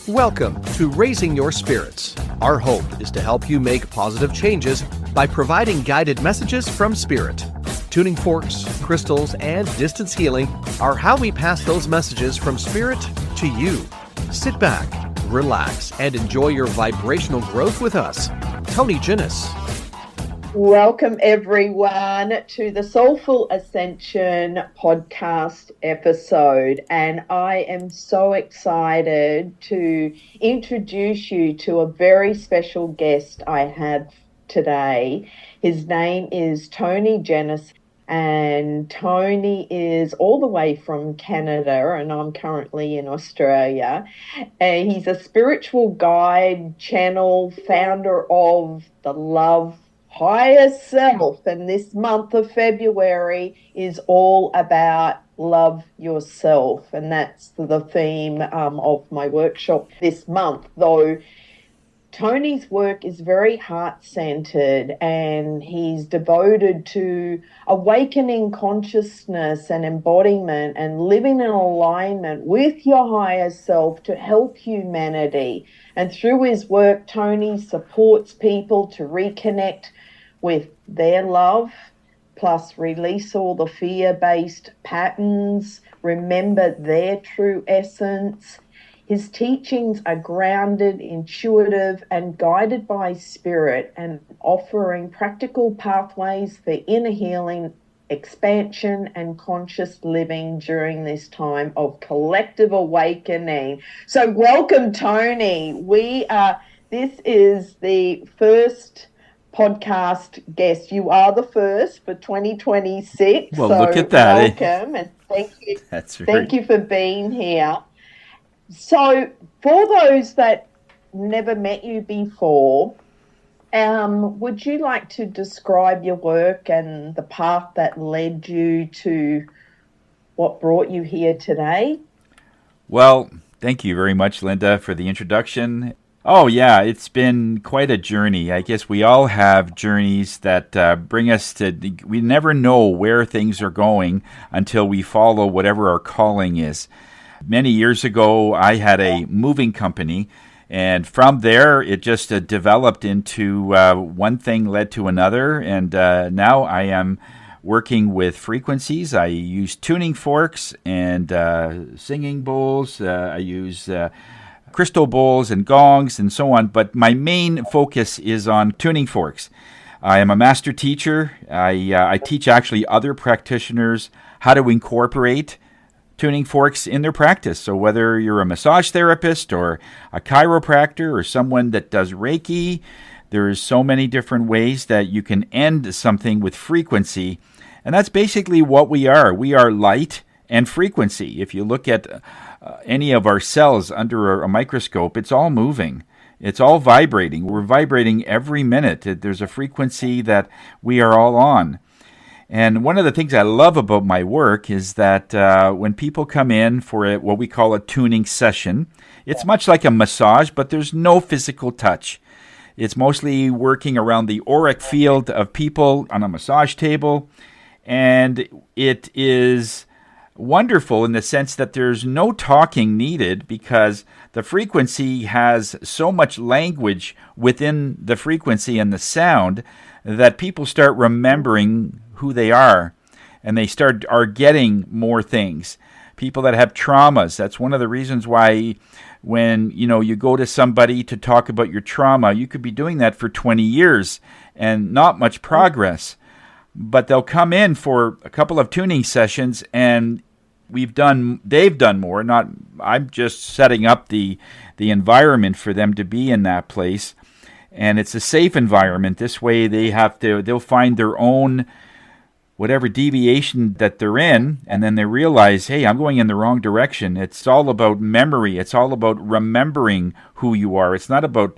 Welcome to Raising Your Spirits. Our hope is to help you make positive changes by providing guided messages from Spirit. Tuning forks, crystals, and distance healing are how we pass those messages from Spirit to you. Sit back, relax, and enjoy your vibrational growth with us. Tony Gyenis. Welcome everyone to the Soulful Ascension podcast episode, and I am so excited to introduce you to a very special guest I have today. His name is Tony Gyenis, and Tony is all the way from Canada, and I'm currently in Australia. And he's a spiritual guide, channel, founder of the Love Higher Self, and this month of February is all about love yourself, and that's the theme of my workshop this month. Though Tony's work is very heart-centered, and he's devoted to awakening consciousness and embodiment and living in alignment with your higher self to help humanity. And through his work, Tony supports people to reconnect with their love, plus release all the fear-based patterns, remember their true essence. His teachings are grounded, intuitive, and guided by spirit, and offering practical pathways for inner healing, expansion, and conscious living during this time of collective awakening. So welcome, Tony. This is the first podcast guest. You are the first for 2026. Well, so look at that. Welcome, and thank you. That's right. Thank you for being here. So, for those that never met you before, would you like to describe your work and the path that led you to what brought you here today? Well, thank you very much, Linda, for the introduction. Oh, yeah, it's been quite a journey. I guess we all have journeys that bring us to, we never know where things are going until we follow whatever our calling is. Many years ago, I had a moving company, and from there, it just developed into one thing led to another, and now I am working with frequencies. I use tuning forks and singing bowls. I use crystal bowls and gongs and so on, but my main focus is on tuning forks. I am a master teacher. I teach actually other practitioners how to incorporate tuning forks in their practice. So whether you're a massage therapist or a chiropractor or someone that does Reiki, there's so many different ways that you can end something with frequency. And that's basically what we are. We are light and frequency. If you look at any of our cells under a microscope, it's all moving. It's all vibrating. We're vibrating every minute. There's a frequency that we are all on. And one of the things I love about my work is that when people come in for what we call a tuning session, it's much like a massage, but there's no physical touch. It's mostly working around the auric field of people on a massage table, and it is wonderful in the sense that there's no talking needed because the frequency has so much language within the frequency and the sound that people start remembering who they are, and they are getting more things. People that have traumas, that's one of the reasons why when you go to somebody to talk about your trauma, you could be doing that for 20 years and not much progress. But they'll come in for a couple of tuning sessions, and they've done more. I'm just setting up the environment for them to be in that place, and it's a safe environment. This way, they'll find their own whatever deviation that they're in, and then they realize, hey, I'm going in the wrong direction. It's all about memory. It's all about remembering who you are. It's not about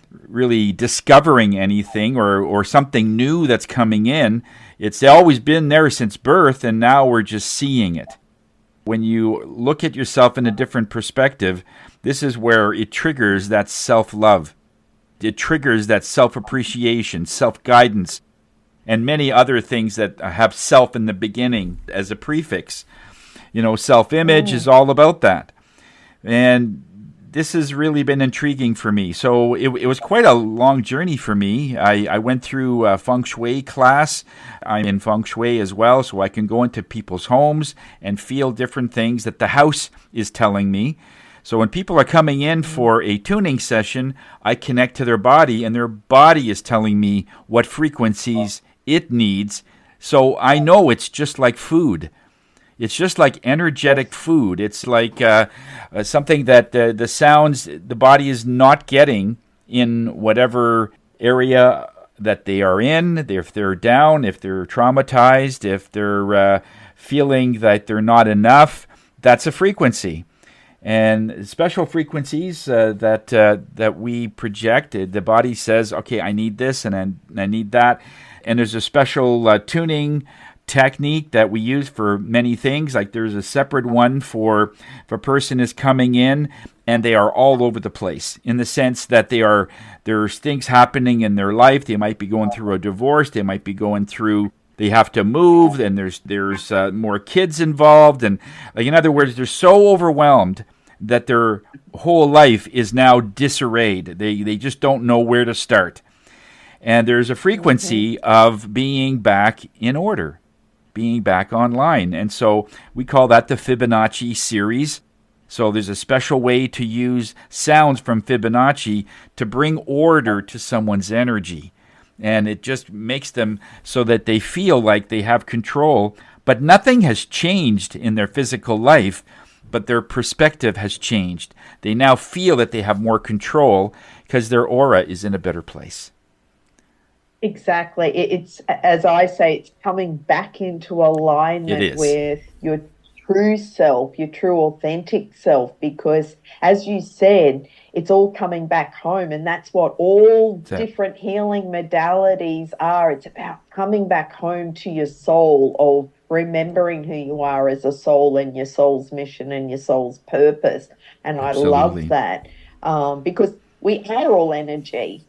really discovering anything or something new that's coming in. It's always been there since birth, and now we're just seeing it. When you look at yourself in a different perspective, this is where it triggers that self-love. It triggers that self-appreciation, self-guidance, and many other things that have self in the beginning as a prefix. Self-image is all about that. And this has really been intriguing for me. So it was quite a long journey for me. I went through a Feng Shui class. I'm in Feng Shui as well, so I can go into people's homes and feel different things that the house is telling me. So when people are coming in for a tuning session, I connect to their body, and their body is telling me what frequencies it needs. So I know it's just like food. It's just like energetic food. It's like something that the sounds the body is not getting in whatever area that they are in. If they're down, if they're traumatized, if they're feeling that they're not enough, that's a frequency. And special frequencies that we project, the body says, okay, I need this and I need that. And there's a special tuning technique that we use for many things. Like there's a separate one for if a person is coming in and they are all over the place, in the sense that there's things happening in their life. They might be going through a divorce. They might be going through, they have to move, and there's more kids involved. And like, in other words, they're so overwhelmed that their whole life is now disarrayed. They just don't know where to start. And there's a frequency of being back in order, being back online. And so we call that the Fibonacci series. So there's a special way to use sounds from Fibonacci to bring order to someone's energy. And it just makes them so that they feel like they have control, but nothing has changed in their physical life, but their perspective has changed. They now feel that they have more control because their aura is in a better place. Exactly. It's, as I say, it's coming back into alignment with your true self, your true authentic self, because as you said, it's all coming back home, and that's what all different healing modalities are. It's about coming back home to your soul, of remembering who you are as a soul and your soul's mission and your soul's purpose. And Absolutely. I love that because we are all energy.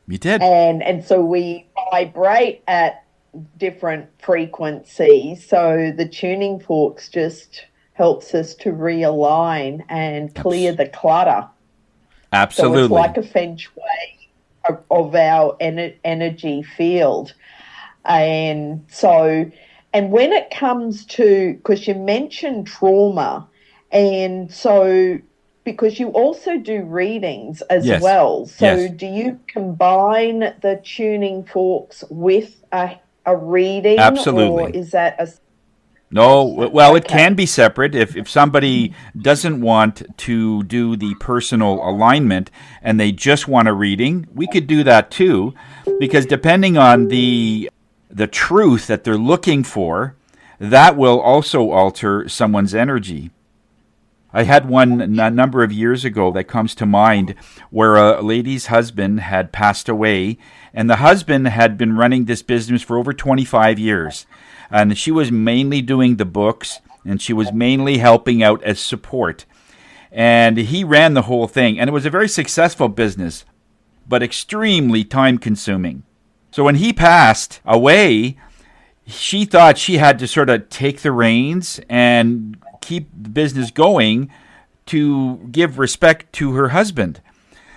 We did. And so we vibrate at different frequencies. So the tuning forks just helps us to realign and clear the clutter. Absolutely. So it's like a Feng Shui of our energy field. And so, and when it comes to, because you mentioned trauma, and so because you also do readings as well. So do you combine the tuning forks with a reading? Absolutely. Or is that a... No, well, it can be separate. If somebody doesn't want to do the personal alignment and they just want a reading, we could do that too, because depending on the truth that they're looking for, that will also alter someone's energy. I had one a number of years ago that comes to mind where a lady's husband had passed away, and the husband had been running this business for over 25 years. And she was mainly doing the books, and she was mainly helping out as support. And he ran the whole thing, and it was a very successful business, but extremely time-consuming. So when he passed away, she thought she had to sort of take the reins and keep the business going to give respect to her husband.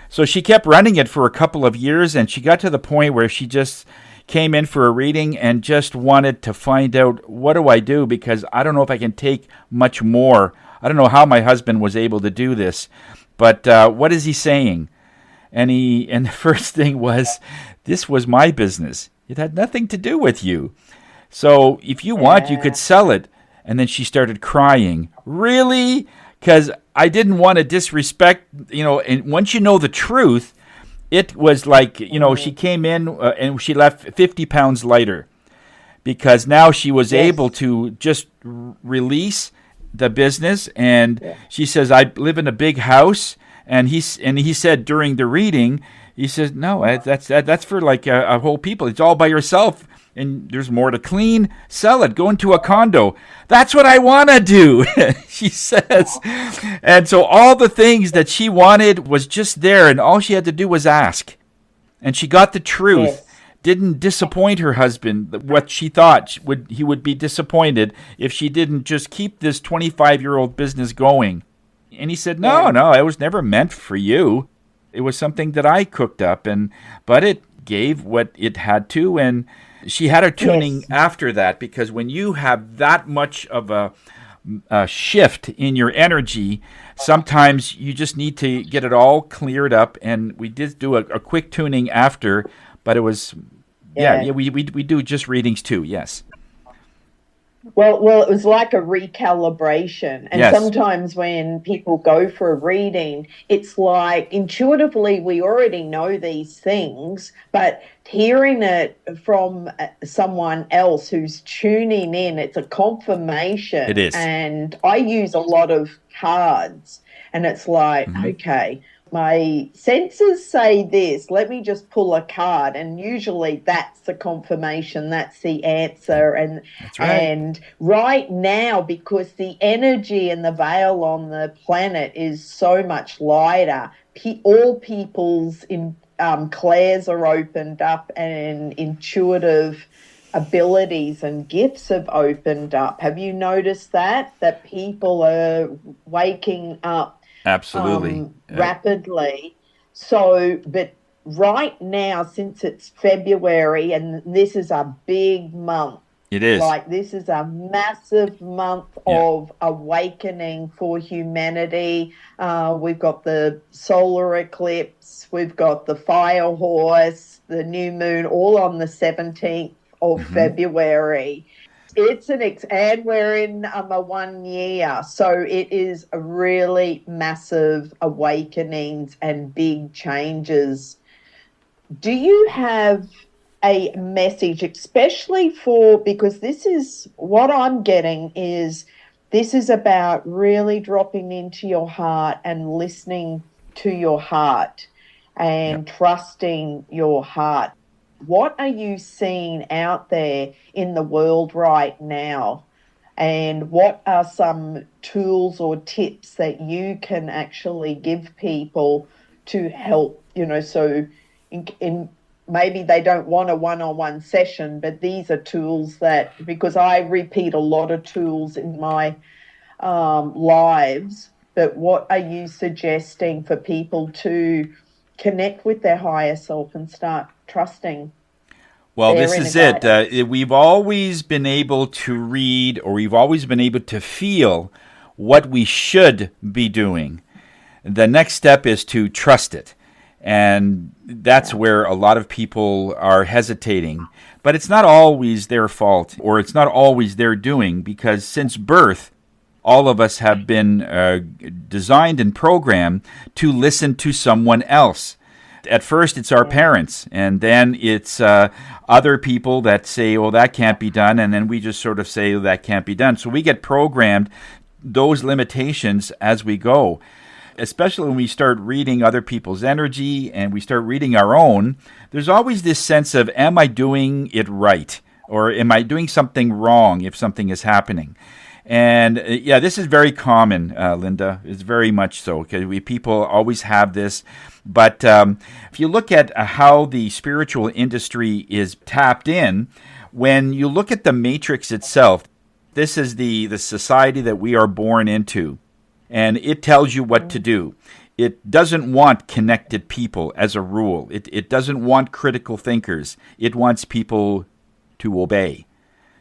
So she kept running it for a couple of years, and she got to the point where she just came in for a reading and just wanted to find out, what do I do? Because I don't know if I can take much more. I don't know how my husband was able to do this, but what is he saying? And the first thing was, this was my business. It had nothing to do with you. So if you want, you could sell it. And then she started crying. Really? Because I didn't want to disrespect, and once you know the truth, it was like, she came in and she left 50 pounds lighter, because now she was able to just release the business. And she says, I live in a big house. And he said during the reading, he says, no, that's for like a whole people. It's all by yourself. And there's more to clean, sell it, go into a condo. That's what I want to do, she says. And so all the things that she wanted was just there, and all she had to do was ask. And she got the truth. Didn't disappoint her husband, what she thought he would be disappointed if she didn't just keep this 25-year-old business going. And he said, no, it was never meant for you. It was something that I cooked up, but it gave what it had to. And she had her tuning after that, because when you have that much of a shift in your energy, sometimes you just need to get it all cleared up. And we did do a quick tuning after, but it was, we do just readings too, yes. Well, it was like a recalibration. And sometimes when people go for a reading, it's like intuitively we already know these things, but hearing it from someone else who's tuning in, it's a confirmation. It is. And I use a lot of cards, and it's like, okay, my senses say this, let me just pull a card, and usually that's the confirmation, that's the answer. And that's right. And right now, because the energy and the veil on the planet is so much lighter, all people's clairs are opened up, and intuitive abilities and gifts have opened up. Have you noticed that people are waking up absolutely rapidly? So, but right now, since it's February, and this is a big month, it is. Like, this is a massive month of awakening for humanity. We've got the solar eclipse, we've got the fire horse, the new moon, all on the 17th of February. It's and we're in a 1 year, so it is a really massive awakenings and big changes. Do you have a message, especially because this is what I'm getting, is this is about really dropping into your heart and listening to your heart and trusting your heart. What are you seeing out there in the world right now? And what are some tools or tips that you can actually give people to help, so in maybe they don't want a one-on-one session, but these are tools that, because I repeat a lot of tools in my lives, but what are you suggesting for people to connect with their higher self and start trusting? Well, this is it. We've always been able to read, or we've always been able to feel what we should be doing. The next step is to trust it. And that's where a lot of people are hesitating. But it's not always their fault, or it's not always their doing, because since birth, all of us have been designed and programmed to listen to someone else. At first, it's our parents, and then it's other people that say, oh, that can't be done, and then we just sort of say, oh, that can't be done. So we get programmed those limitations as we go, especially when we start reading other people's energy and we start reading our own. There's always this sense of, am I doing it right, or am I doing something wrong if something is happening? And this is very common, Linda. It's very much so. Okay, people always have this. But if you look at how the spiritual industry is tapped in, when you look at the matrix itself, this is the society that we are born into, and it tells you what to do. It doesn't want connected people as a rule. It doesn't want critical thinkers. It wants people to obey.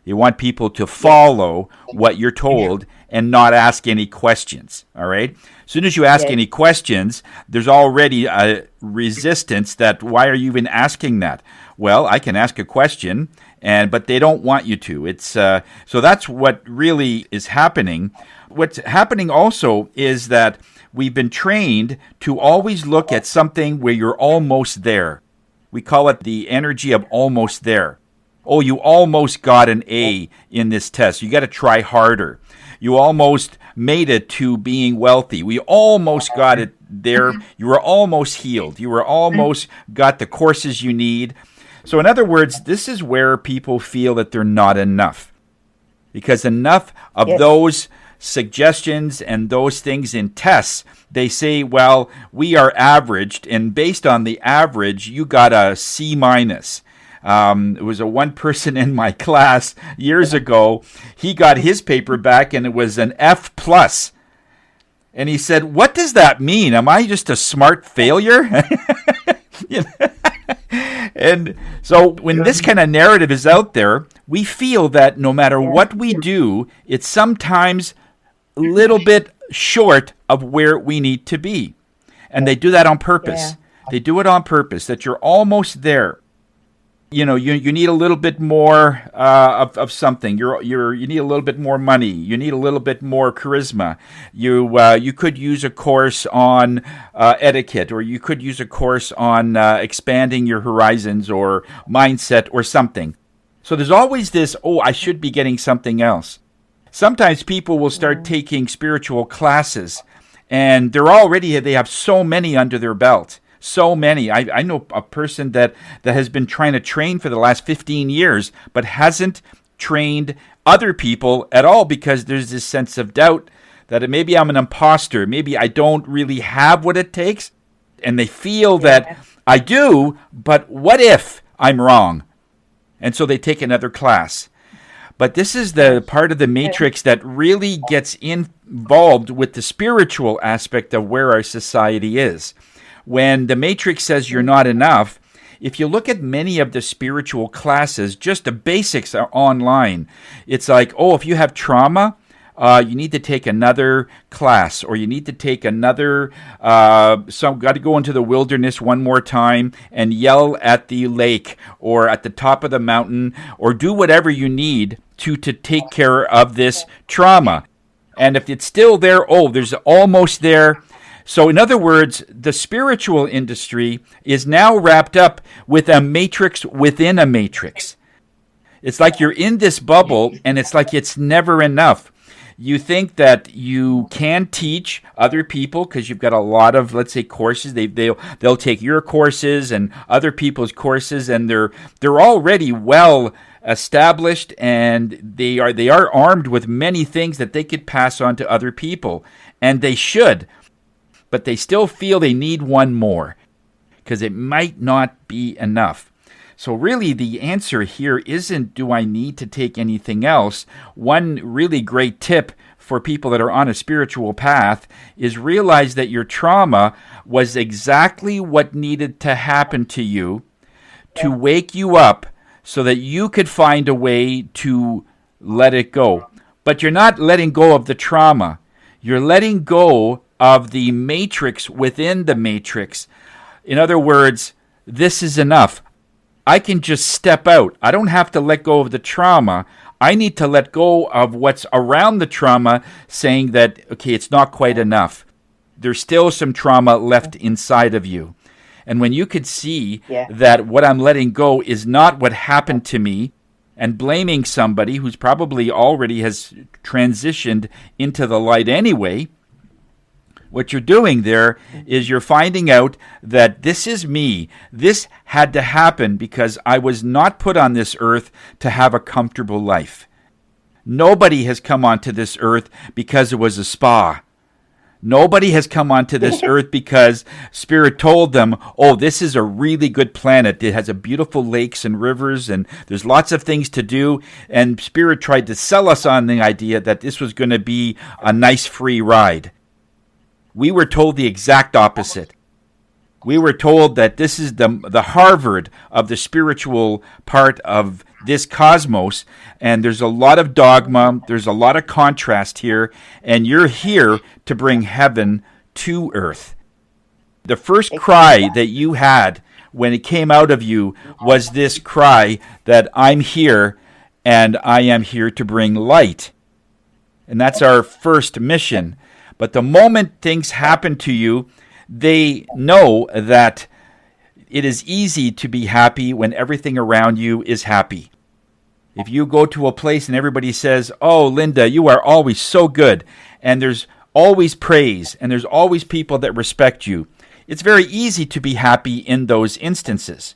You want people to follow what you're told and not ask any questions, all right? As soon as you ask any questions, there's already a resistance that, why are you even asking that? Well, I can ask a question, but they don't want you to. It's so that's what really is happening. What's happening also is that we've been trained to always look at something where you're almost there. We call it the energy of almost there. Oh, you almost got an A in this test. You got to try harder. You almost made it to being wealthy. We almost got it there. You were almost healed. You were almost got the courses you need. So in other words, this is where people feel that they're not enough. Because enough of those suggestions and those things in tests, they say, well, we are averaged, and based on the average, you got a C minus. It was one person in my class years ago. He got his paper back, and it was an F plus. And he said, what does that mean? Am I just a smart failure? You know? And so when this kind of narrative is out there, we feel that no matter what we do, it's sometimes a little bit short of where we need to be. And they do that on purpose. They do it on purpose, that you're almost there. You know, you need a little bit more of something. You need a little bit more money. You need a little bit more charisma. You could use a course on etiquette, or you could use a course on expanding your horizons or mindset or something. So there's always this, I should be getting something else. Sometimes people will start taking spiritual classes, and they have so many under their belt. So many. I know a person that has been trying to train for the last 15 years, but hasn't trained other people at all because there's this sense of doubt that maybe I'm an imposter. Maybe I don't really have what it takes. And they feel that I do, but what if I'm wrong? And so they take another class. But this is the part of the matrix that really gets involved with the spiritual aspect of where our society is. When the matrix says you're not enough, if you look at many of the spiritual classes, just the basics are online. It's like, if you have trauma, you need to take another class, or you need to take another, got to go into the wilderness one more time and yell at the lake or at the top of the mountain, or do whatever you need to take care of this trauma. And if it's still there, there's almost there. So in other words, the spiritual industry is now wrapped up with a matrix within a matrix. It's like you're in this bubble, and it's like it's never enough. You think that you can teach other people because you've got a lot of, let's say, courses. They'll take your courses and other people's courses, and they're already well established, and they are armed with many things that they could pass on to other people, and they should. But they still feel they need one more because it might not be enough. So really the answer here isn't, do I need to take anything else? One really great tip for people that are on a spiritual path is realize that your trauma was exactly what needed to happen to you to wake you up so that you could find a way to let it go. But you're not letting go of the trauma. You're letting go of the matrix within the matrix. In other words, this is enough. I can just step out. I don't have to let go of the trauma. I need to let go of what's around the trauma, saying that, okay, it's not quite enough. There's still some trauma left inside of you. And when you could see that what I'm letting go is not what happened to me, and blaming somebody who's probably already has transitioned into the light anyway, what you're doing there is you're finding out that this is me. This had to happen because I was not put on this earth to have a comfortable life. Nobody has come onto this earth because it was a spa. Nobody has come onto this earth because Spirit told them, this is a really good planet. It has a beautiful lakes and rivers, and there's lots of things to do. And Spirit tried to sell us on the idea that this was going to be a nice free ride. We were told the exact opposite. We were told that this is the Harvard of the spiritual part of this cosmos, and there's a lot of dogma, there's a lot of contrast here, and you're here to bring heaven to earth. The first cry that you had when it came out of you was this cry that I'm here, and I am here to bring light. And that's our first mission. But the moment things happen to you, they know that it is easy to be happy when everything around you is happy. If you go to a place and everybody says, Linda, you are always so good, and there's always praise, and there's always people that respect you, it's very easy to be happy in those instances.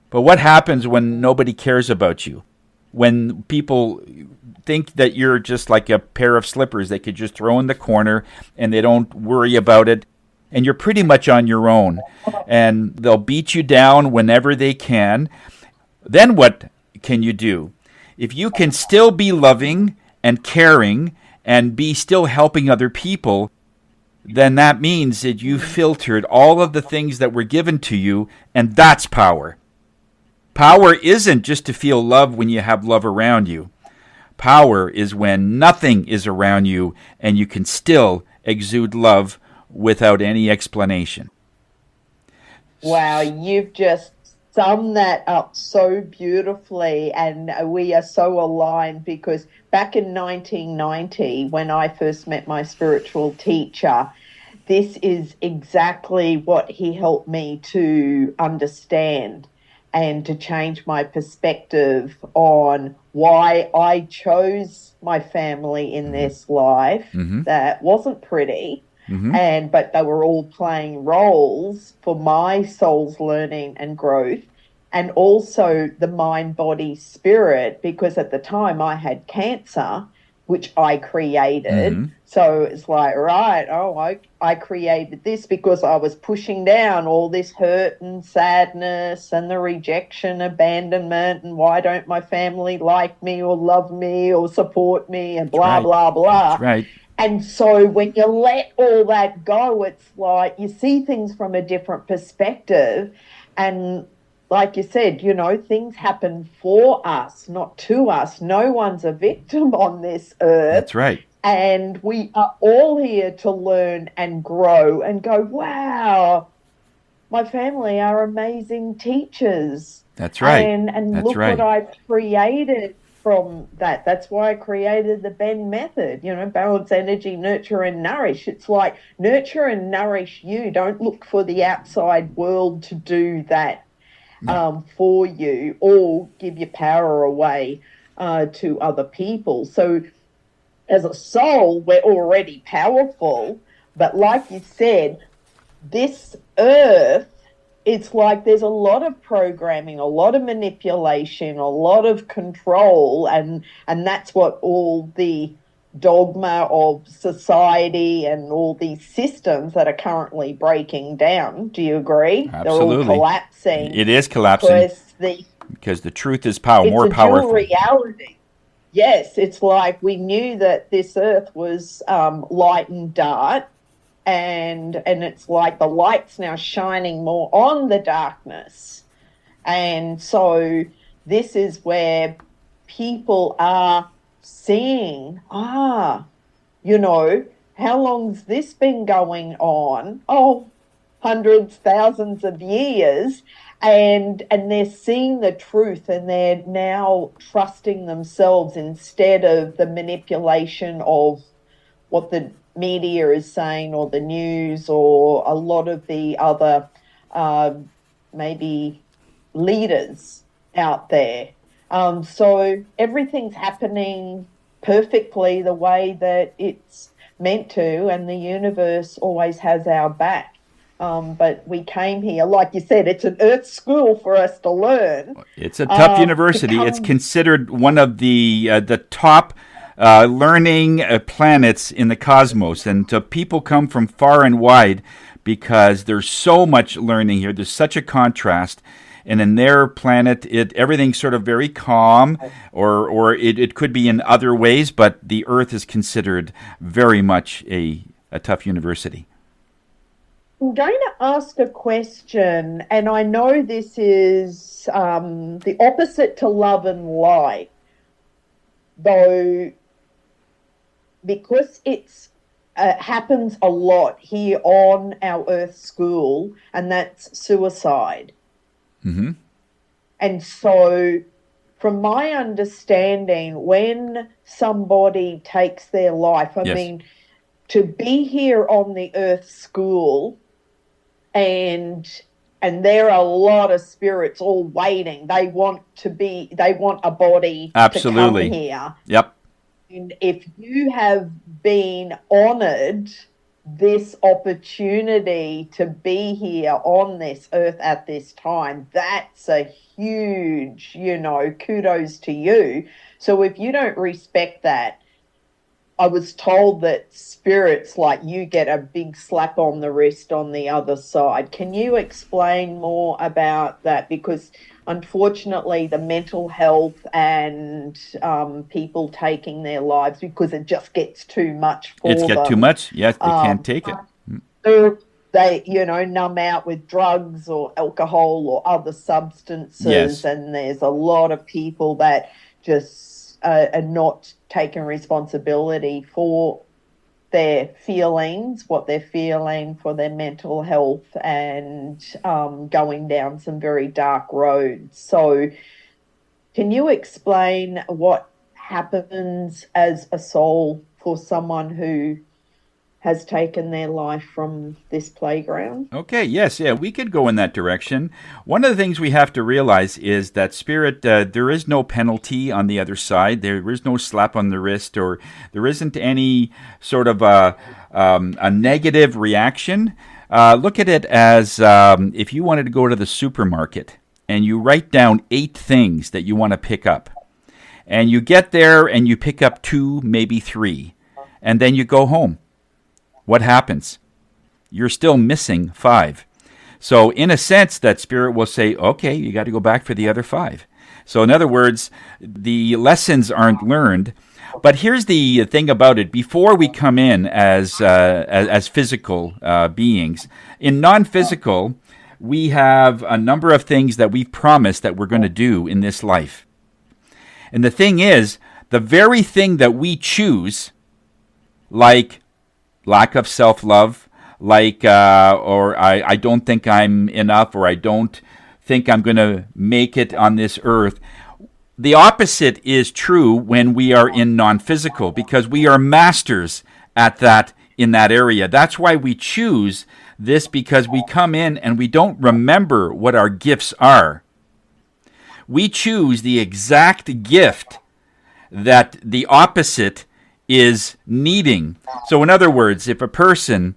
But what happens when nobody cares about you? When people think that you're just like a pair of slippers they could just throw in the corner and they don't worry about it, and you're pretty much on your own, and they'll beat you down whenever they can, then what can you do? If you can still be loving and caring and be still helping other people, then that means that you filtered all of the things that were given to you, and that's power. Power isn't just to feel love when you have love around you. Power is when nothing is around you and you can still exude love without any explanation. Wow, you've just summed that up so beautifully, and we are so aligned, because back in 1990, when I first met my spiritual teacher, this is exactly what he helped me to understand and to change my perspective on why I chose my family in this life that wasn't pretty. But they were all playing roles for my soul's learning and growth, and also the mind, body, spirit, because at the time I had cancer, which I created. So it's like, right, I created this because I was pushing down all this hurt and sadness and the rejection, abandonment, and why don't my family like me or love me or support me, and blah, blah, blah. That's right. And so when you let all that go, it's like you see things from a different perspective. And like you said, you know, things happen for us, not to us. No one's a victim on this earth. That's right. And we are all here to learn and grow and go, wow, my family are amazing teachers. That's right. And That's look right. what I've created from that. That's why I created the Benn method, you know, balance, energy, nurture and nourish. It's like nurture and nourish you. Don't look for the outside world to do that for you, or give your power away to other people. So as a soul, we're already powerful, but like you said, this earth, it's like there's a lot of programming, a lot of manipulation, a lot of control, and that's what all the dogma of society and all these systems that are currently breaking down. Do you agree? Absolutely. They're all collapsing. It is collapsing because the truth is more powerful. It's a dual reality. Yes, it's like we knew that this earth was light and dark, and it's like the light's now shining more on the darkness. And so this is where people are seeing, you know, how long's this been going on? Oh, hundreds, thousands of years. And they're seeing the truth, and they're now trusting themselves instead of the manipulation of what the media is saying, or the news, or a lot of the other maybe leaders out there. So everything's happening perfectly the way that it's meant to, and the universe always has our back. But we came here, like you said, it's an earth school for us to learn. It's a tough university. It's considered one of the top learning planets in the cosmos. And people come from far and wide because there's so much learning here. There's such a contrast. And in their planet, everything's sort of very calm, or it could be in other ways, but the Earth is considered very much a tough university. I'm going to ask a question, and I know this is the opposite to love and light, though, because it's happens a lot here on our Earth school, and that's suicide. Mm-hmm. And so, from my understanding, when somebody takes their life, I mean, to be here on the Earth school, and there are a lot of spirits all waiting. They want a body to come here. Yep. And if you have been honored this opportunity to be here on this earth at this time, that's a huge, kudos to you. So if you don't respect that, I was told that spirits like you get a big slap on the wrist on the other side. Can you explain more about that? Because unfortunately the mental health and people taking their lives because it just gets too much for them. It's get too much. Yes, they can't take it. Or they, numb out with drugs or alcohol or other substances. Yes. And there's a lot of people that just are not taking responsibility for their feelings, what they're feeling, for their mental health, and going down some very dark roads. So can you explain what happens as a soul for someone who has taken their life from this playground? Okay, yes, yeah, we could go in that direction. One of the things we have to realize is that spirit, there is no penalty on the other side. There is no slap on the wrist, or there isn't any sort of a negative reaction. Look at it as if you wanted to go to the supermarket and you write down 8 things that you want to pick up. And you get there and you pick up 2, maybe 3, and then you go home. What happens? You're still missing 5. So in a sense, that spirit will say, okay, you got to go back for the other 5. So in other words, the lessons aren't learned. But here's the thing about it. Before we come in as physical beings, in non-physical, we have a number of things that we've promised that we're going to do in this life. And the thing is, the very thing that we choose, like lack of self-love, like, or I don't think I'm enough, or I don't think I'm going to make it on this earth. The opposite is true when we are in non-physical, because we are masters at that in that area. That's why we choose this, because we come in and we don't remember what our gifts are. We choose the exact gift that the opposite is needing. So in other words, if a person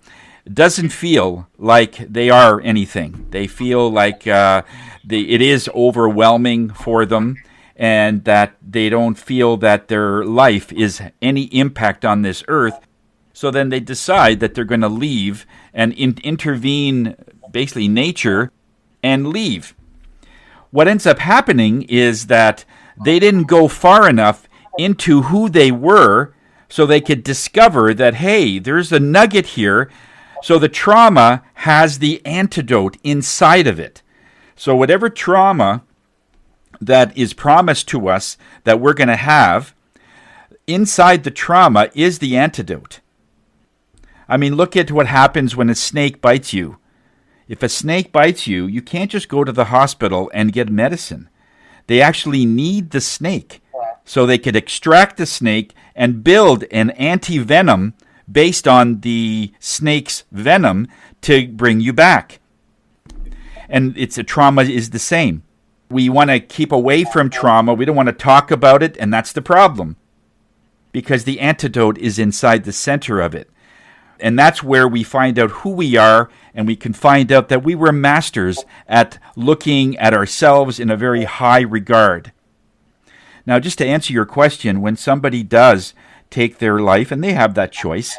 doesn't feel like they are anything, they feel like it is overwhelming for them, and that they don't feel that their life is any impact on this earth, so then they decide that they're going to leave and intervene, basically nature, and leave. What ends up happening is that they didn't go far enough into who they were so they could discover that, hey, there's a nugget here. So the trauma has the antidote inside of it. So whatever trauma that is promised to us that we're going to have, inside the trauma is the antidote. I mean, look at what happens when a snake bites you. If a snake bites you, you can't just go to the hospital and get medicine. They actually need the snake so they could extract the snake and build an anti-venom based on the snake's venom to bring you back. And a trauma is the same. We want to keep away from trauma. We don't want to talk about it, and that's the problem, because the antidote is inside the center of it. And that's where we find out who we are, and we can find out that we were masters at looking at ourselves in a very high regard. Now, just to answer your question, when somebody does take their life, and they have that choice,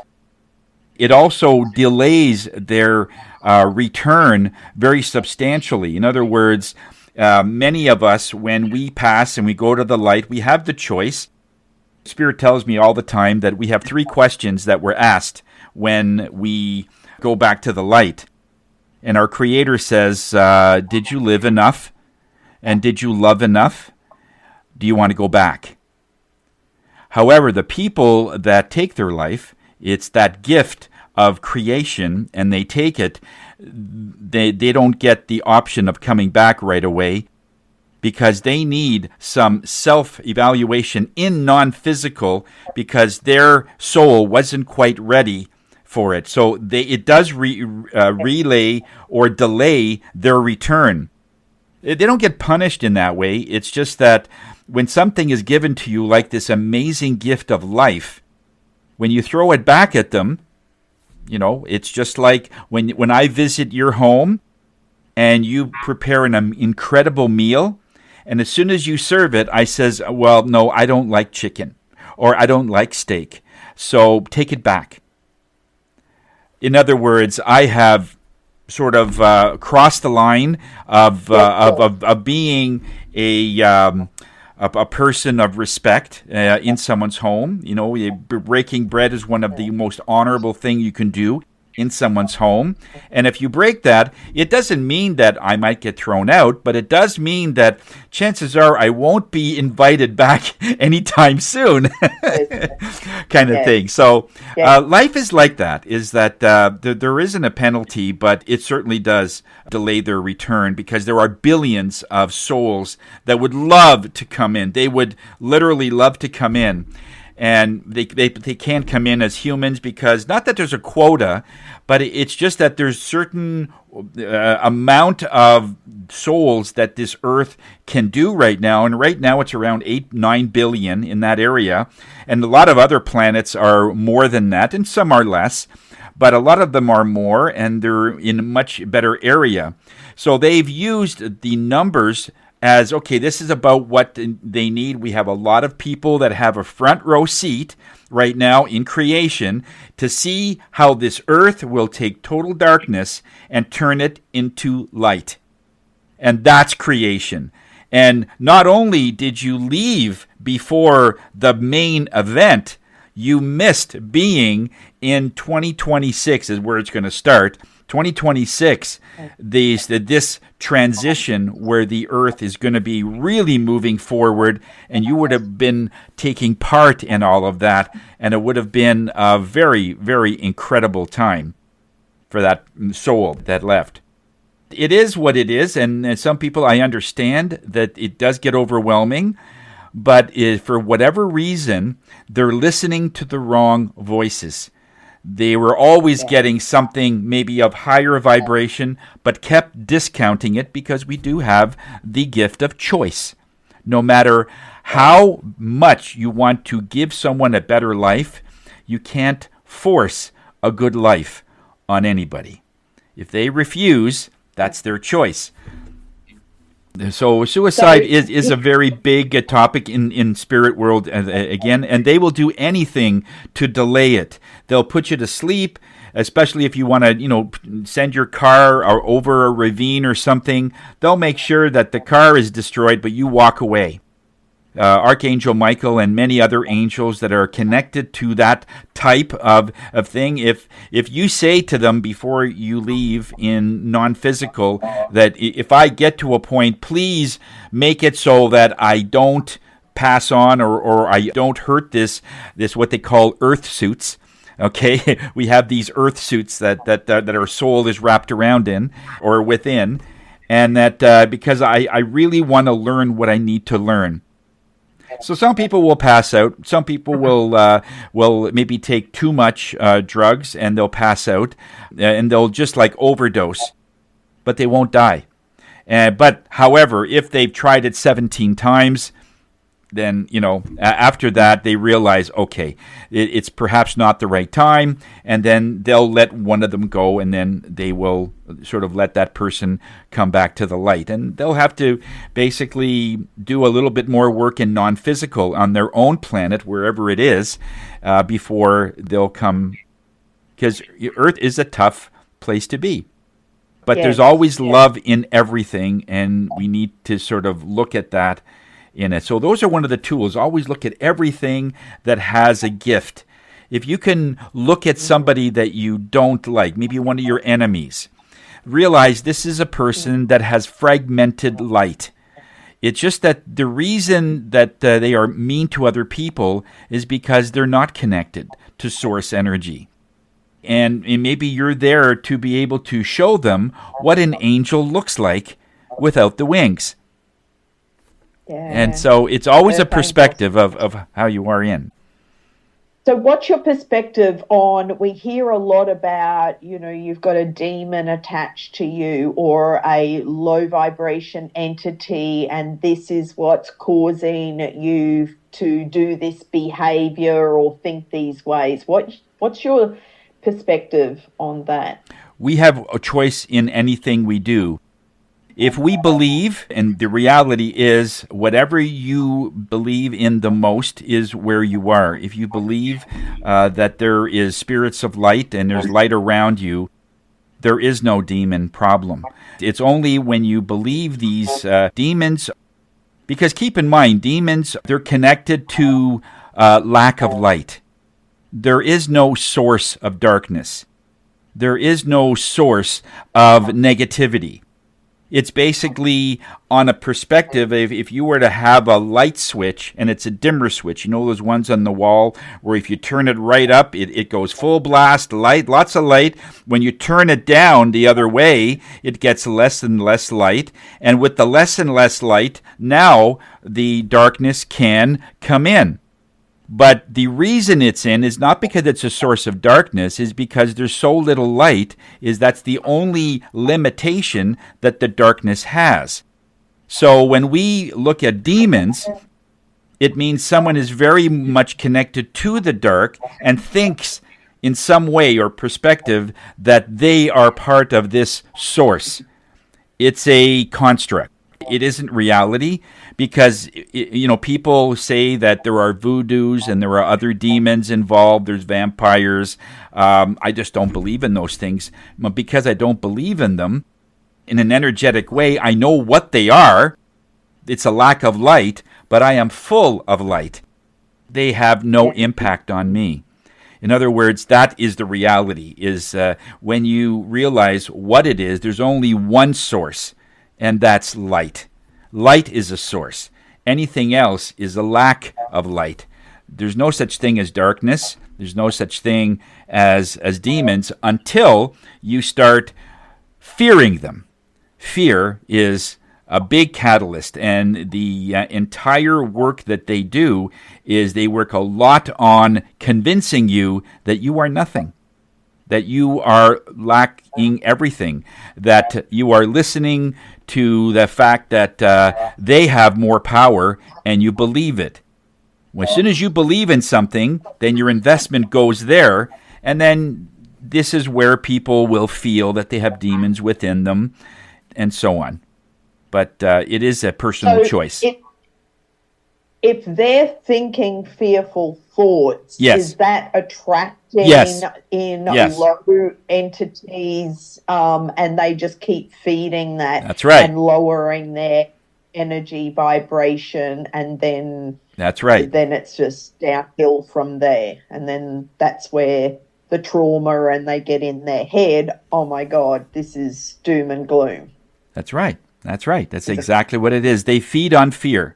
it also delays their return very substantially. In other words, many of us, when we pass and we go to the light, we have the choice. Spirit tells me all the time that we have 3 questions that were asked when we go back to the light. And our Creator says, did you live enough? And did you love enough? Do you want to go back? However, the people that take their life, it's that gift of creation, and they take it, they don't get the option of coming back right away, because they need some self-evaluation in non-physical, because their soul wasn't quite ready for it. So it does relay or delay their return. They don't get punished in that way. It's just that when something is given to you like this amazing gift of life, when you throw it back at them, it's just like when I visit your home and you prepare an incredible meal, and as soon as you serve it, I says, well, no, I don't like chicken, or I don't like steak, so take it back. In other words, I have sort of crossed the line of being a person of respect in someone's home. Breaking bread is one of the most honorable thing you can do. in someone's home. And if you break that, it doesn't mean that I might get thrown out, but it does mean that chances are I won't be invited back anytime soon, kind of thing. So life is like that, is that there isn't a penalty, but it certainly does delay their return, because there are billions of souls that would love to come in. They would literally love to come in. And they can't come in as humans, because not that there's a quota, but it's just that there's certain amount of souls that this Earth can do right now. And right now it's around 8-9 billion in that area. And a lot of other planets are more than that, and some are less. But a lot of them are more, and they're in a much better area. So they've used the numbers as, okay, this is about what they need. We have a lot of people that have a front row seat right now in creation to see how this earth will take total darkness and turn it into light. And that's creation. And not only did you leave before the main event, you missed being in 2026 is where it's going to start. 2026, this transition where the earth is going to be really moving forward, and you would have been taking part in all of that, and it would have been a very, very incredible time for that soul that left. It is what it is, and some people, I understand that it does get overwhelming, but for whatever reason, they're listening to the wrong voices. They were always getting something maybe of higher vibration, but kept discounting it, because we do have the gift of choice. No matter how much you want to give someone a better life, you can't force a good life on anybody. If they refuse, that's their choice. So suicide is a very big topic in spirit world again, and they will do anything to delay it. They'll put you to sleep, especially if you want to, send your car over a ravine or something. They'll make sure that the car is destroyed, but you walk away. Archangel Michael and many other angels that are connected to that type of thing. If you say to them before you leave in non-physical that if I get to a point, please make it so that I don't pass on or I don't hurt this what they call earth suits. Okay, we have these earth suits that our soul is wrapped around in or within, and that because I really want to learn what I need to learn. So some people will pass out. Some people will maybe take too much drugs and they'll pass out, and they'll just like overdose, but they won't die. But however, if they've tried it 17 times, then after that they realize, okay, it's perhaps not the right time, and then they'll let one of them go, and then they will sort of let that person come back to the light, and they'll have to basically do a little bit more work in non-physical on their own planet, wherever it is, before they'll come, because Earth is a tough place to be. But there's always love in everything, and we need to sort of look at that in it. So those are one of the tools. Always look at everything that has a gift. If you can look at somebody that you don't like, maybe one of your enemies, realize this is a person that has fragmented light. It's just that the reason that they are mean to other people is because they're not connected to source energy. And maybe you're there to be able to show them what an angel looks like without the wings. And so it's always a perspective of how you are in. So what's your perspective on, we hear a lot about, you've got a demon attached to you or a low vibration entity, and this is what's causing you to do this behavior or think these ways. What's your perspective on that? We have a choice in anything we do. If we believe, and the reality is whatever you believe in the most is where you are. If you believe that there is spirits of light and there's light around you, there is no demon problem. It's only when you believe these demons, because keep in mind, demons, they're connected to lack of light. There is no source of darkness. there is no source of negativity. It's basically on a perspective. If you were to have a light switch and it's a dimmer switch, you know those ones on the wall where if you turn it right up, it goes full blast, light, lots of light. When you turn it down the other way, it gets less and less light. And with the less and less light, now the darkness can come in. But the reason it's in is not because it's a source of darkness, is because there's so little light, that's the only limitation that the darkness has. So when we look at demons, it means someone is very much connected to the dark and thinks in some way or perspective that they are part of this source. It's a construct. It isn't reality, because people say that there are voodoos and there are other demons involved. There's vampires. I just don't believe in those things. But because I don't believe in them in an energetic way, I know what they are. It's a lack of light, but I am full of light. They have no impact on me. In other words, that is the reality, is when you realize what it is, there's only one source, and that's light. Light is a source. Anything else is a lack of light. There's no such thing as darkness. There's no such thing as demons until you start fearing them. Fear is a big catalyst, and the entire work that they do is they work a lot on convincing you that you are nothing, that you are lacking everything, that you are listening to the fact that they have more power, and you believe it. As soon as you believe in something, then your investment goes there, and then this is where people will feel that they have demons within them, and so on. But it is a personal choice. If they're thinking fearful thoughts, is that attracting in low entities, and they just keep feeding that? That's right. And lowering their energy vibration, and then that's right. Then it's just downhill from there, and then that's where the trauma, and they get in their head, oh my God, this is doom and gloom. That's right. That's right. That's exactly what it is. They feed on fear.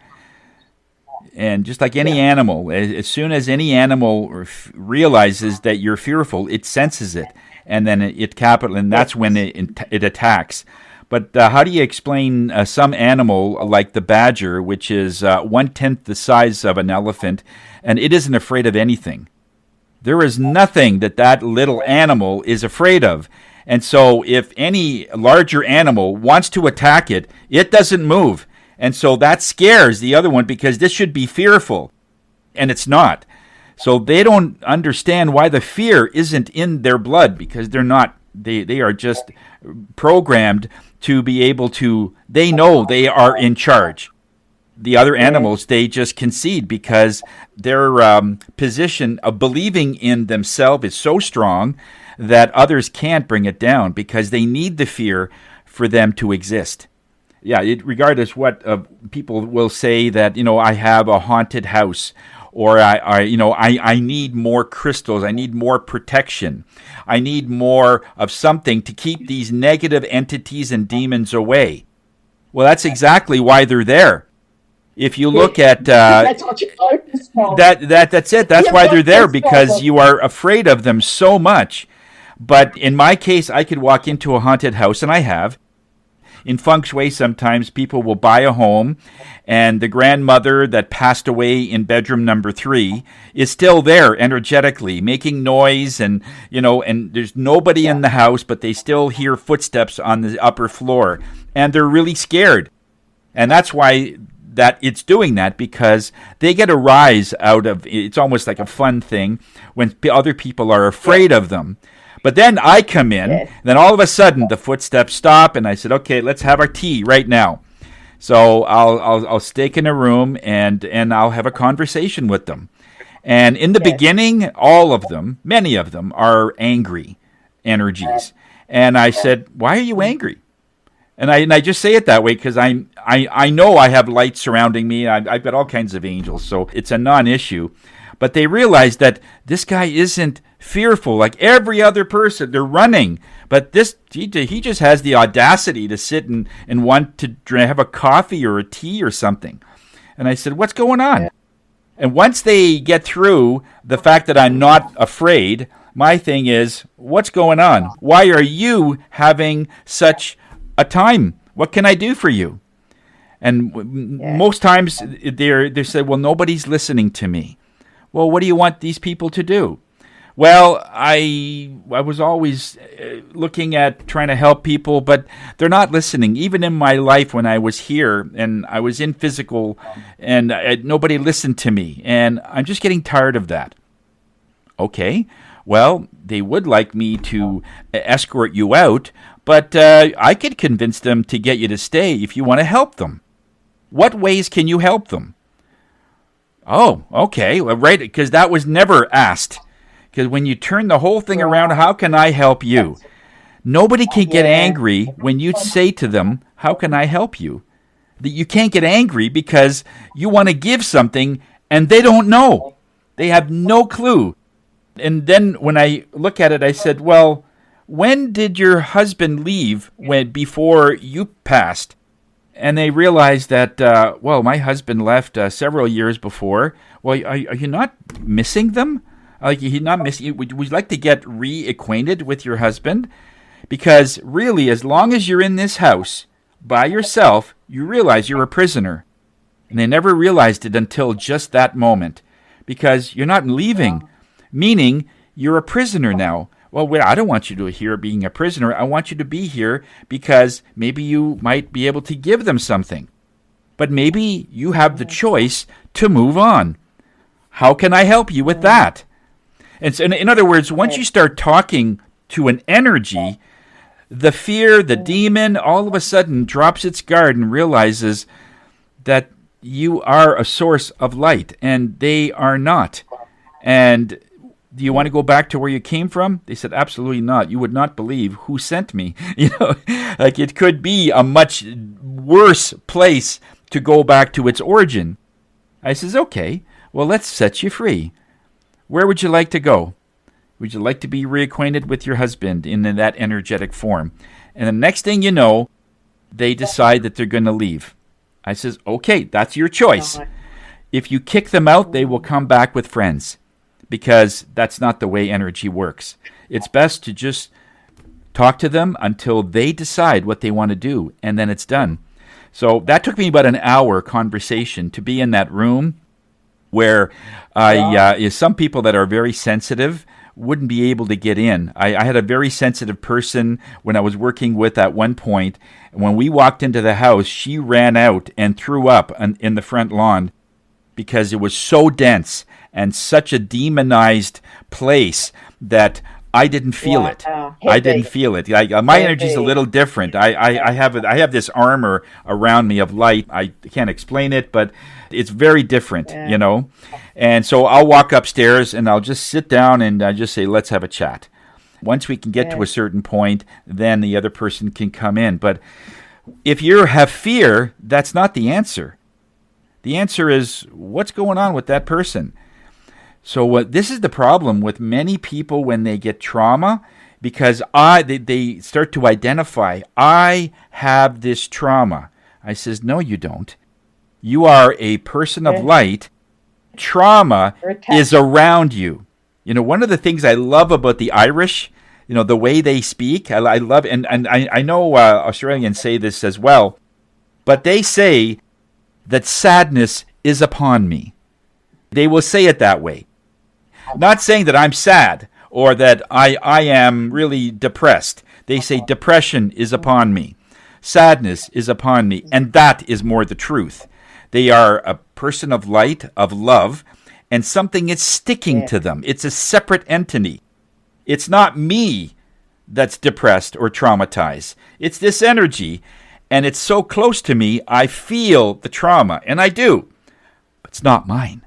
And just like any animal, as soon as any animal realizes that you're fearful, it senses it, and then and that's when it attacks. But how do you explain some animal like the badger, which is 1/10 the size of an elephant, and it isn't afraid of anything? There is nothing that little animal is afraid of. And so if any larger animal wants to attack it, it doesn't move. And so that scares the other one, because this should be fearful, and it's not. So they don't understand why the fear isn't in their blood, because they're not. They are just programmed to be able to. They know they are in charge. The other animals, they just concede because their position of believing in themselves is so strong that others can't bring it down, because they need the fear for them to exist. Yeah, regardless what people will say that, I have a haunted house, or I need more crystals, I need more protection, I need more of something to keep these negative entities and demons away. Well, that's exactly why they're there. If you look at that's what you focus on. That's it. That's why they're there, because you are afraid of them so much. But in my case, I could walk into a haunted house, and I have. In Feng Shui, sometimes people will buy a home, and the grandmother that passed away in bedroom number 3 is still there energetically, making noise, and there's nobody in the house, but they still hear footsteps on the upper floor, and they're really scared. And that's why that it's doing that, because they get a rise out of it's almost like a fun thing when other people are afraid of them. But then I come in, then all of a sudden the footsteps stop, and I said, okay, let's have our tea right now. So I'll stake in a room, and I'll have a conversation with them. And in the beginning, all of them, many of them, are angry energies. And I said, why are you angry? And I just say it that way because I know I have light surrounding me. I've got all kinds of angels, so it's a non-issue. But they realize that this guy isn't fearful, like every other person. They're running. But he just has the audacity to sit and want to have a coffee or a tea or something. And I said, what's going on? Yeah. And once they get through the fact that I'm not afraid, my thing is, what's going on? Why are you having such a time? What can I do for you? And most times they say, well, nobody's listening to me. Well, what do you want these people to do? Well, I was always looking at trying to help people, but they're not listening. Even in my life when I was here and I was in physical and nobody listened to me, and I'm just getting tired of that. Okay, well, they would like me to escort you out, but I could convince them to get you to stay if you want to help them. What ways can you help them? Oh, okay, well, right, because that was never asked. Because when you turn the whole thing around, how can I help you? Nobody can get angry when you say to them, how can I help you? You can't get angry because you want to give something and they don't know. They have no clue. And then when I look at it, I said, well, when did your husband leave before you passed? And they realized that, well, my husband left several years before. Well, are you not missing them? Would you like to get reacquainted with your husband? Because really, as long as you're in this house by yourself, you realize you're a prisoner. And they never realized it until just that moment. Because you're not leaving, meaning you're a prisoner now. Well, I don't want you to hear being a prisoner. I want you to be here because maybe you might be able to give them something. But maybe you have the choice to move on. How can I help you with that? And so, in other words, once you start talking to an energy, the fear, the demon, all of a sudden drops its guard and realizes that you are a source of light, and they are not. And do you want to go back to where you came from? They said, absolutely not. You would not believe who sent me. Like it could be a much worse place to go back to its origin. I says, okay, well, let's set you free. Where would you like to go? Would you like to be reacquainted with your husband in that energetic form? And the next thing you know, they decide that they're going to leave. I says, okay, that's your choice. If you kick them out, they will come back with friends because that's not the way energy works. It's best to just talk to them until they decide what they want to do, and then it's done. So that took me about an hour conversation to be in that room where some people that are very sensitive wouldn't be able to get in. I had a very sensitive person when I was working with at one point. When we walked into the house, she ran out and threw up in the front lawn because it was so dense and such a demonized place that I didn't feel it. I didn't feel it. My energy is a little different. I have this armor around me of light. I can't explain it, but it's very different, And so I'll walk upstairs and I'll just sit down and just say, let's have a chat. Once we can get to a certain point, then the other person can come in. But if you have fear, that's not the answer. The answer is, what's going on with that person? So this is the problem with many people when they get trauma, because they start to identify, I have this trauma. I says, no, you don't. You are a person of light. Trauma is around you. One of the things I love about the Irish, the way they speak, I love, and I know Australians say this as well, but they say that sadness is upon me. They will say it that way. Not saying that I'm sad or that I am really depressed. They say depression is upon me. Sadness is upon me. And that is more the truth. They are a person of light, of love, and something is sticking to them. It's a separate entity. It's not me that's depressed or traumatized. It's this energy, and it's so close to me, I feel the trauma, and I do. But it's not mine.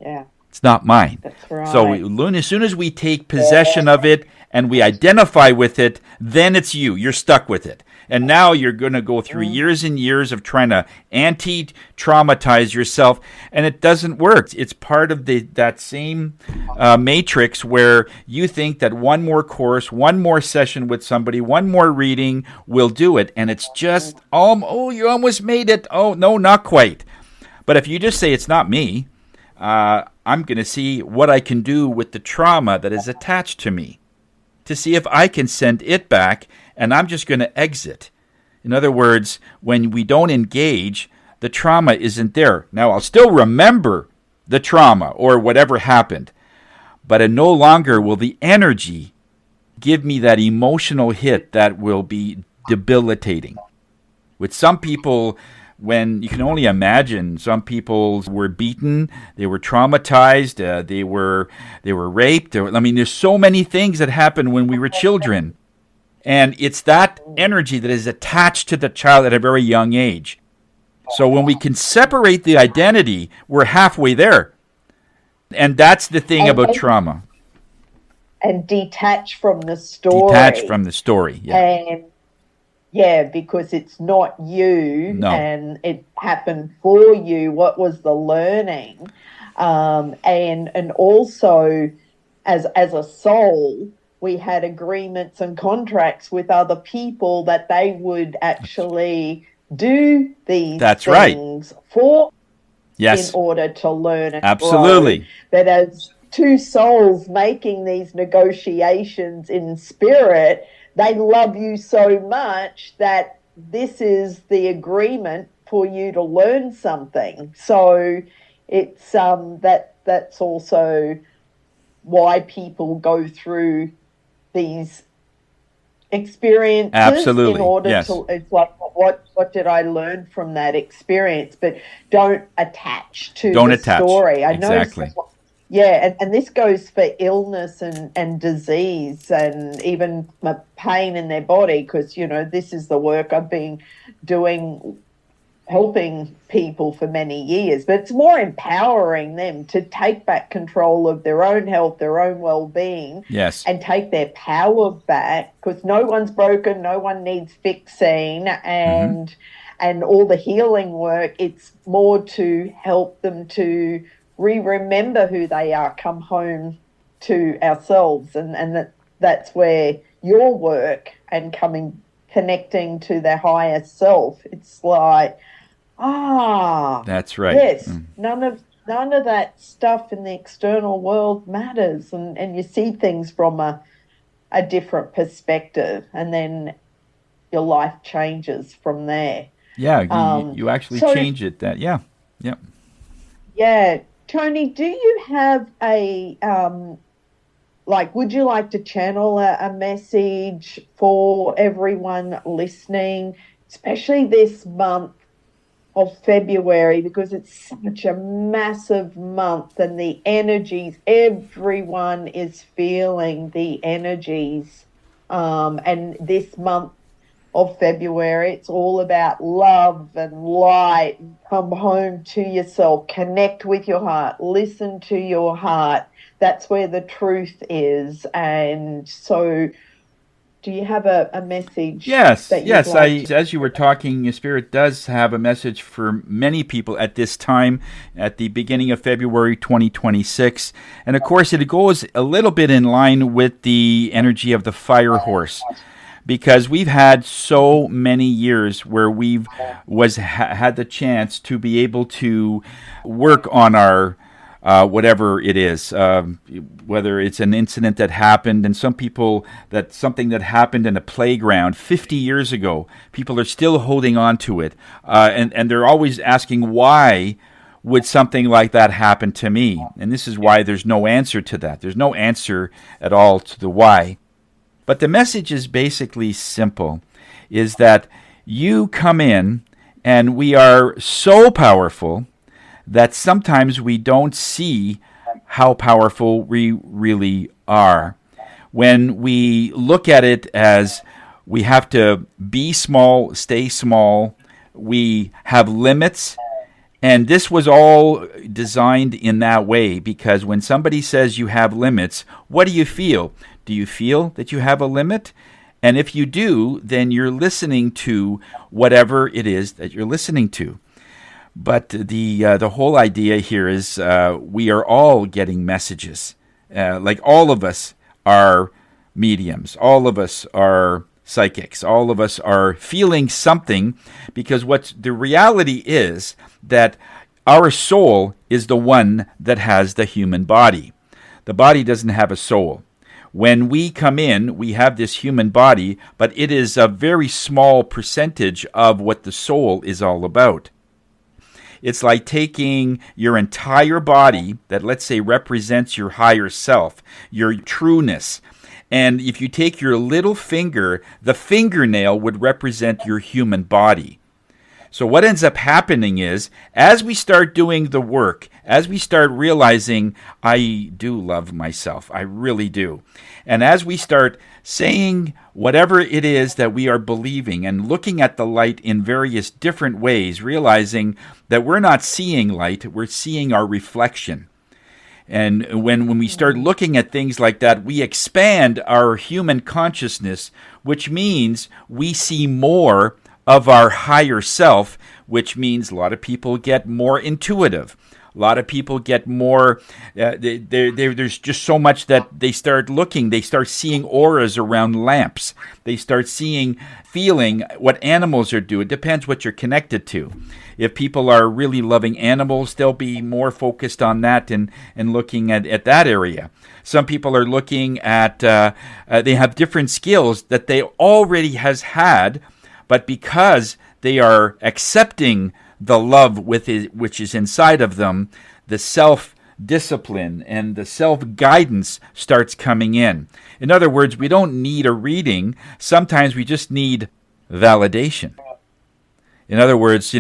Yeah. It's not mine. That's right. So as soon as we take possession of it and we identify with it, then it's you. You're stuck with it. And now you're going to go through years and years of trying to anti-traumatize yourself, and it doesn't work. It's part of that same matrix where you think that one more course, one more session with somebody, one more reading will do it, and it's just, oh, you almost made it. Oh, no, not quite. But if you just say, it's not me, I'm going to see what I can do with the trauma that is attached to me to see if I can send it back, and I'm just going to exit. In other words, when we don't engage, the trauma isn't there. Now, I'll still remember the trauma or whatever happened, but it no longer will the energy give me that emotional hit that will be debilitating. With some people, when you can only imagine, some people were beaten, they were traumatized, they were raped. There's so many things that happened when we were children. And it's that energy that is attached to the child at a very young age. So when we can separate the identity, we're halfway there. And that's the thing about trauma. And detach from the story. Detach from the story, yeah. And because it's not you, No. And it happened for you. What was the learning? And also, as a soul, we had agreements and contracts with other people that they would actually do these things for in order to learn and Absolutely. grow. But as two souls making these negotiations in spirit, they love you so much that this is the agreement for you to learn something. So it's that's also why people go through these experiences. Absolutely. In order yes. to, it's like, what did I learn from that experience? But don't attach to the story. I know. Exactly. Yeah, and this goes for illness and disease and even pain in their body, because, this is the work I've been doing, helping people for many years. But it's more empowering them to take back control of their own health, their own well-being, yes, and take their power back, because no one's broken, no one needs fixing, and all the healing work, it's more to help them to remember who they are, come home to ourselves, and that's where your work and connecting to their higher self, it's like, that's right. Yes, none of that stuff in the external world matters, and you see things from a different perspective, and then your life changes from there. Yeah, you actually change it. Yeah. Tony, do you have a, would you like to channel a message for everyone listening, especially this month of February, because it's such a massive month, and the energies, everyone is feeling the energies. And this month of February, it's all about love and light. Come home to yourself, connect with your heart, listen to your heart. That's where the truth is. And so, do you have a message? Yes. As you were talking, Spirit does have a message for many people at this time, at the beginning of February 2026. And of course, it goes a little bit in line with the energy of the fire horse, because we've had so many years where we've had the chance to be able to work on our whatever it is, whether it's an incident that happened, and some people, something that happened in a playground 50 years ago, people are still holding on to it, and they're always asking, why would something like that happen to me? And this is why there's no answer to that. There's no answer at all to the why. But the message is basically simple, is that you come in and we are so powerful that sometimes we don't see how powerful we really are. When we look at it as we have to be small, stay small, we have limits, and this was all designed in that way, because when somebody says you have limits, what do you feel? Do you feel that you have a limit? And if you do, then you're listening to whatever it is that you're listening to. But the whole idea here is we are all getting messages. Like all of us are mediums. All of us are psychics. All of us are feeling something, because what the reality is that our soul is the one that has the human body. The body doesn't have a soul. When we come in, we have this human body, but it is a very small percentage of what the soul is all about. It's like taking your entire body that, let's say, represents your higher self, your trueness. And if you take your little finger, the fingernail would represent your human body. So what ends up happening is, as we start doing the work, as we start realizing, I do love myself, I really do. And as we start saying whatever it is that we are believing and looking at the light in various different ways, realizing that we're not seeing light, we're seeing our reflection. And when we start looking at things like that, we expand our human consciousness, which means we see more of our higher self, which means a lot of people get more intuitive. A lot of people get more, there's just so much that they start looking. They start seeing auras around lamps. They start feeling what animals are doing. It depends what you're connected to. If people are really loving animals, they'll be more focused on that and looking at that area. Some people are looking at, they have different skills that they already has had, but because they are accepting the love which is inside of them, the self-discipline and the self-guidance starts coming in. In other words, we don't need a reading. Sometimes we just need validation. In other words,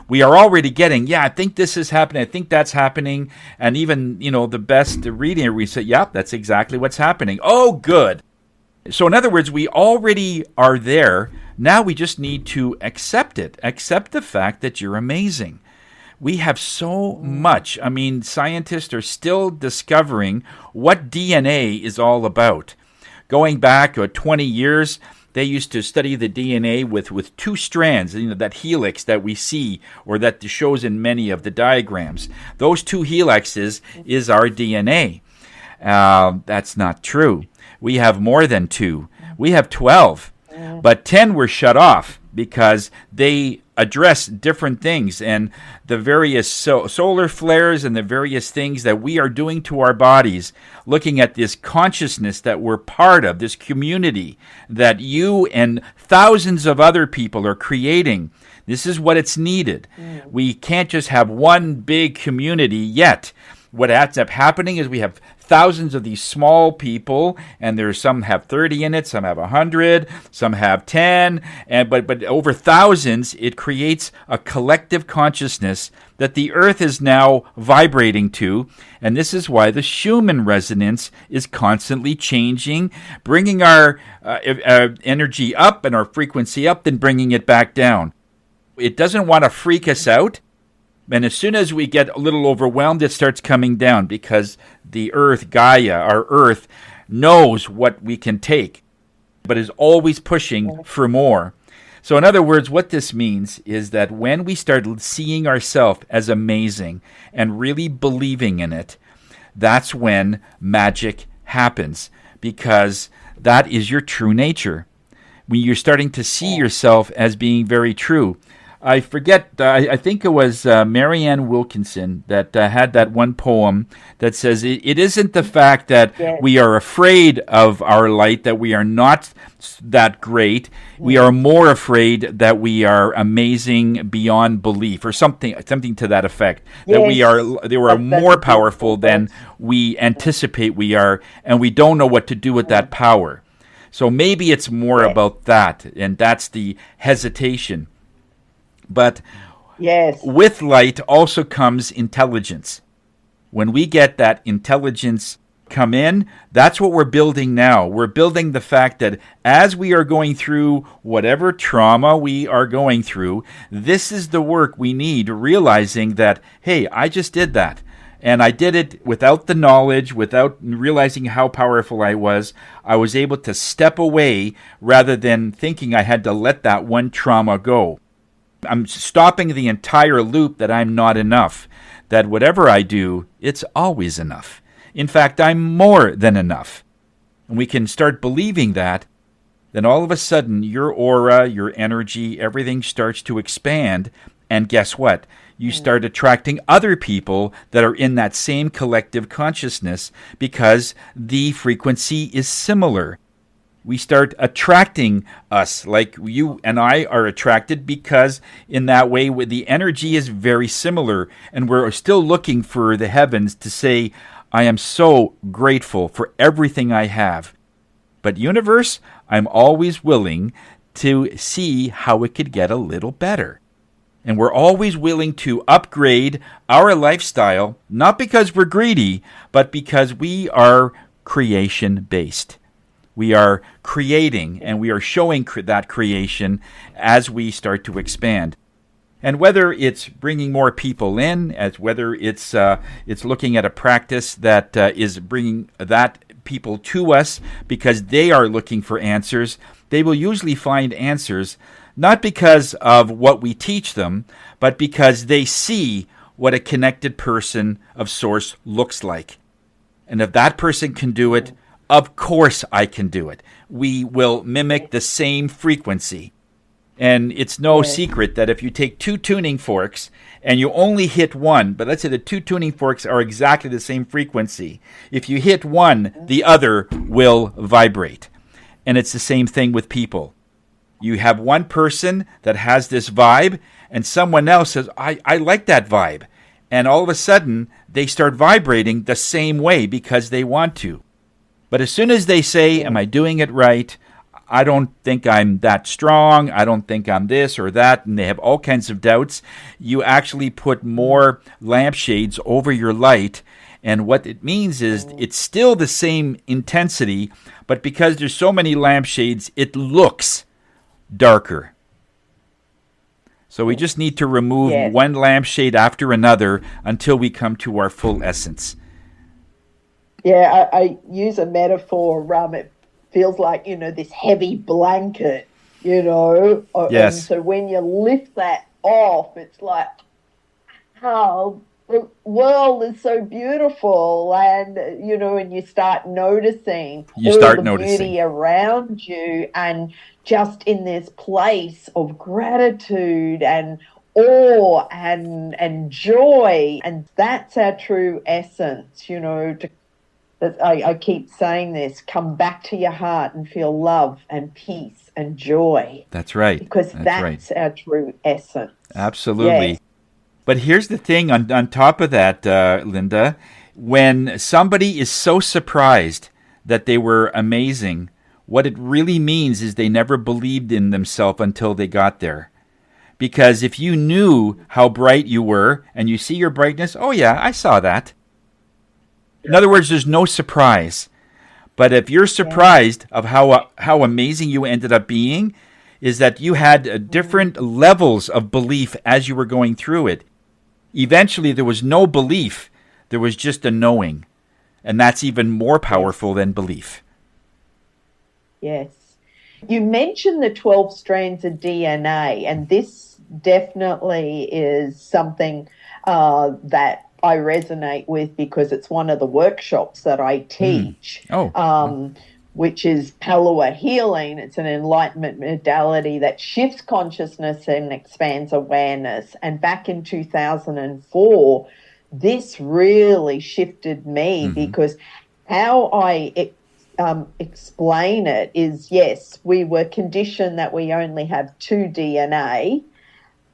we are already getting, I think this is happening, I think that's happening. And even, the best reading, we say, that's exactly what's happening. Oh, good. So in other words, we already are there. Now we just need to accept it. Accept the fact that you're amazing. We have so much. I mean, scientists are still discovering what DNA is all about. Going back 20 years, they used to study the DNA with two strands, that helix that we see or that shows in many of the diagrams. Those two helixes is our DNA. That's not true. We have more than 2. We have 12. But 10 were shut off because they address different things, and the various solar flares and the various things that we are doing to our bodies, looking at this consciousness that we're part of, this community that you and thousands of other people are creating. This is what it's needed. We can't just have one big community yet. What ends up happening is we have thousands of these small people, and there's some have 30 in it, some have 100, some have 10, but over thousands, it creates a collective consciousness that the earth is now vibrating to, and this is why the Schumann resonance is constantly changing, bringing our energy up and our frequency up, then bringing it back down. It doesn't want to freak us out. And as soon as we get a little overwhelmed, it starts coming down because the earth, Gaia, our earth, knows what we can take, but is always pushing for more. So in other words, what this means is that when we start seeing ourselves as amazing and really believing in it, that's when magic happens, because that is your true nature. When you're starting to see yourself as being very true. I forget, I think it was Marianne Wilkinson that had that one poem that says, it isn't the fact that we are afraid of our light, that we are not that great. We are more afraid that we are amazing beyond belief, or something to that effect. That we are more powerful than we anticipate we are, and we don't know what to do with that power. So maybe it's more about that, and that's the hesitation. But with light also comes intelligence. When we get that intelligence come in, that's what we're building now. We're building the fact that as we are going through whatever trauma we are going through, this is the work we need, realizing that, hey, I just did that. And I did it without the knowledge, without realizing how powerful I was. I was able to step away rather than thinking I had to let that one trauma go. I'm stopping the entire loop that I'm not enough, that whatever I do, it's always enough. In fact, I'm more than enough. And we can start believing that, then all of a sudden your aura, your energy, everything starts to expand. And guess what? You start attracting other people that are in that same collective consciousness because the frequency is similar. We start attracting us like you and I are attracted because in that way the energy is very similar, and we're still looking for the heavens to say, I am so grateful for everything I have. But universe, I'm always willing to see how it could get a little better. And we're always willing to upgrade our lifestyle, not because we're greedy, but because we are creation-based. We are creating, and we are showing that creation as we start to expand. And whether it's bringing more people in, as whether it's looking at a practice that is bringing that people to us because they are looking for answers, they will usually find answers not because of what we teach them, but because they see what a connected person of Source looks like. And if that person can do it, of course I can do it. We will mimic the same frequency. And it's no secret that if you take two tuning forks and you only hit one, but let's say the two tuning forks are exactly the same frequency, if you hit one, the other will vibrate. And it's the same thing with people. You have one person that has this vibe, and someone else says, I like that vibe. And all of a sudden, they start vibrating the same way because they want to. But as soon as they say, am I doing it right? I don't think I'm that strong. I don't think I'm this or that. And they have all kinds of doubts. You actually put more lampshades over your light. And what it means is it's still the same intensity, but because there's so many lampshades, it looks darker. So we just need to remove one lampshade after another until we come to our full essence. Yeah, I use a metaphor. It feels like, this heavy blanket, Yes. And so when you lift that off, it's like, oh, the world is so beautiful. And, and you start noticing beauty around you, and just in this place of gratitude and awe and joy. And that's our true essence, I keep saying this, come back to your heart and feel love and peace and joy. That's right. Because that's our true essence. Absolutely. Yes. But here's the thing on top of that, Linda, when somebody is so surprised that they were amazing, what it really means is they never believed in themselves until they got there. Because if you knew how bright you were and you see your brightness, oh yeah, I saw that. In other words, there's no surprise. But if you're surprised of how amazing you ended up being, is that you had different levels of belief as you were going through it. Eventually, there was no belief. There was just a knowing. And that's even more powerful than belief. Yes. You mentioned the 12 strands of DNA, and this definitely is something that I resonate with because it's one of the workshops that I teach, which is Palua Healing. It's an enlightenment modality that shifts consciousness and expands awareness. And back in 2004, this really shifted me because how I explain it is, yes, we were conditioned that we only have 2 DNA,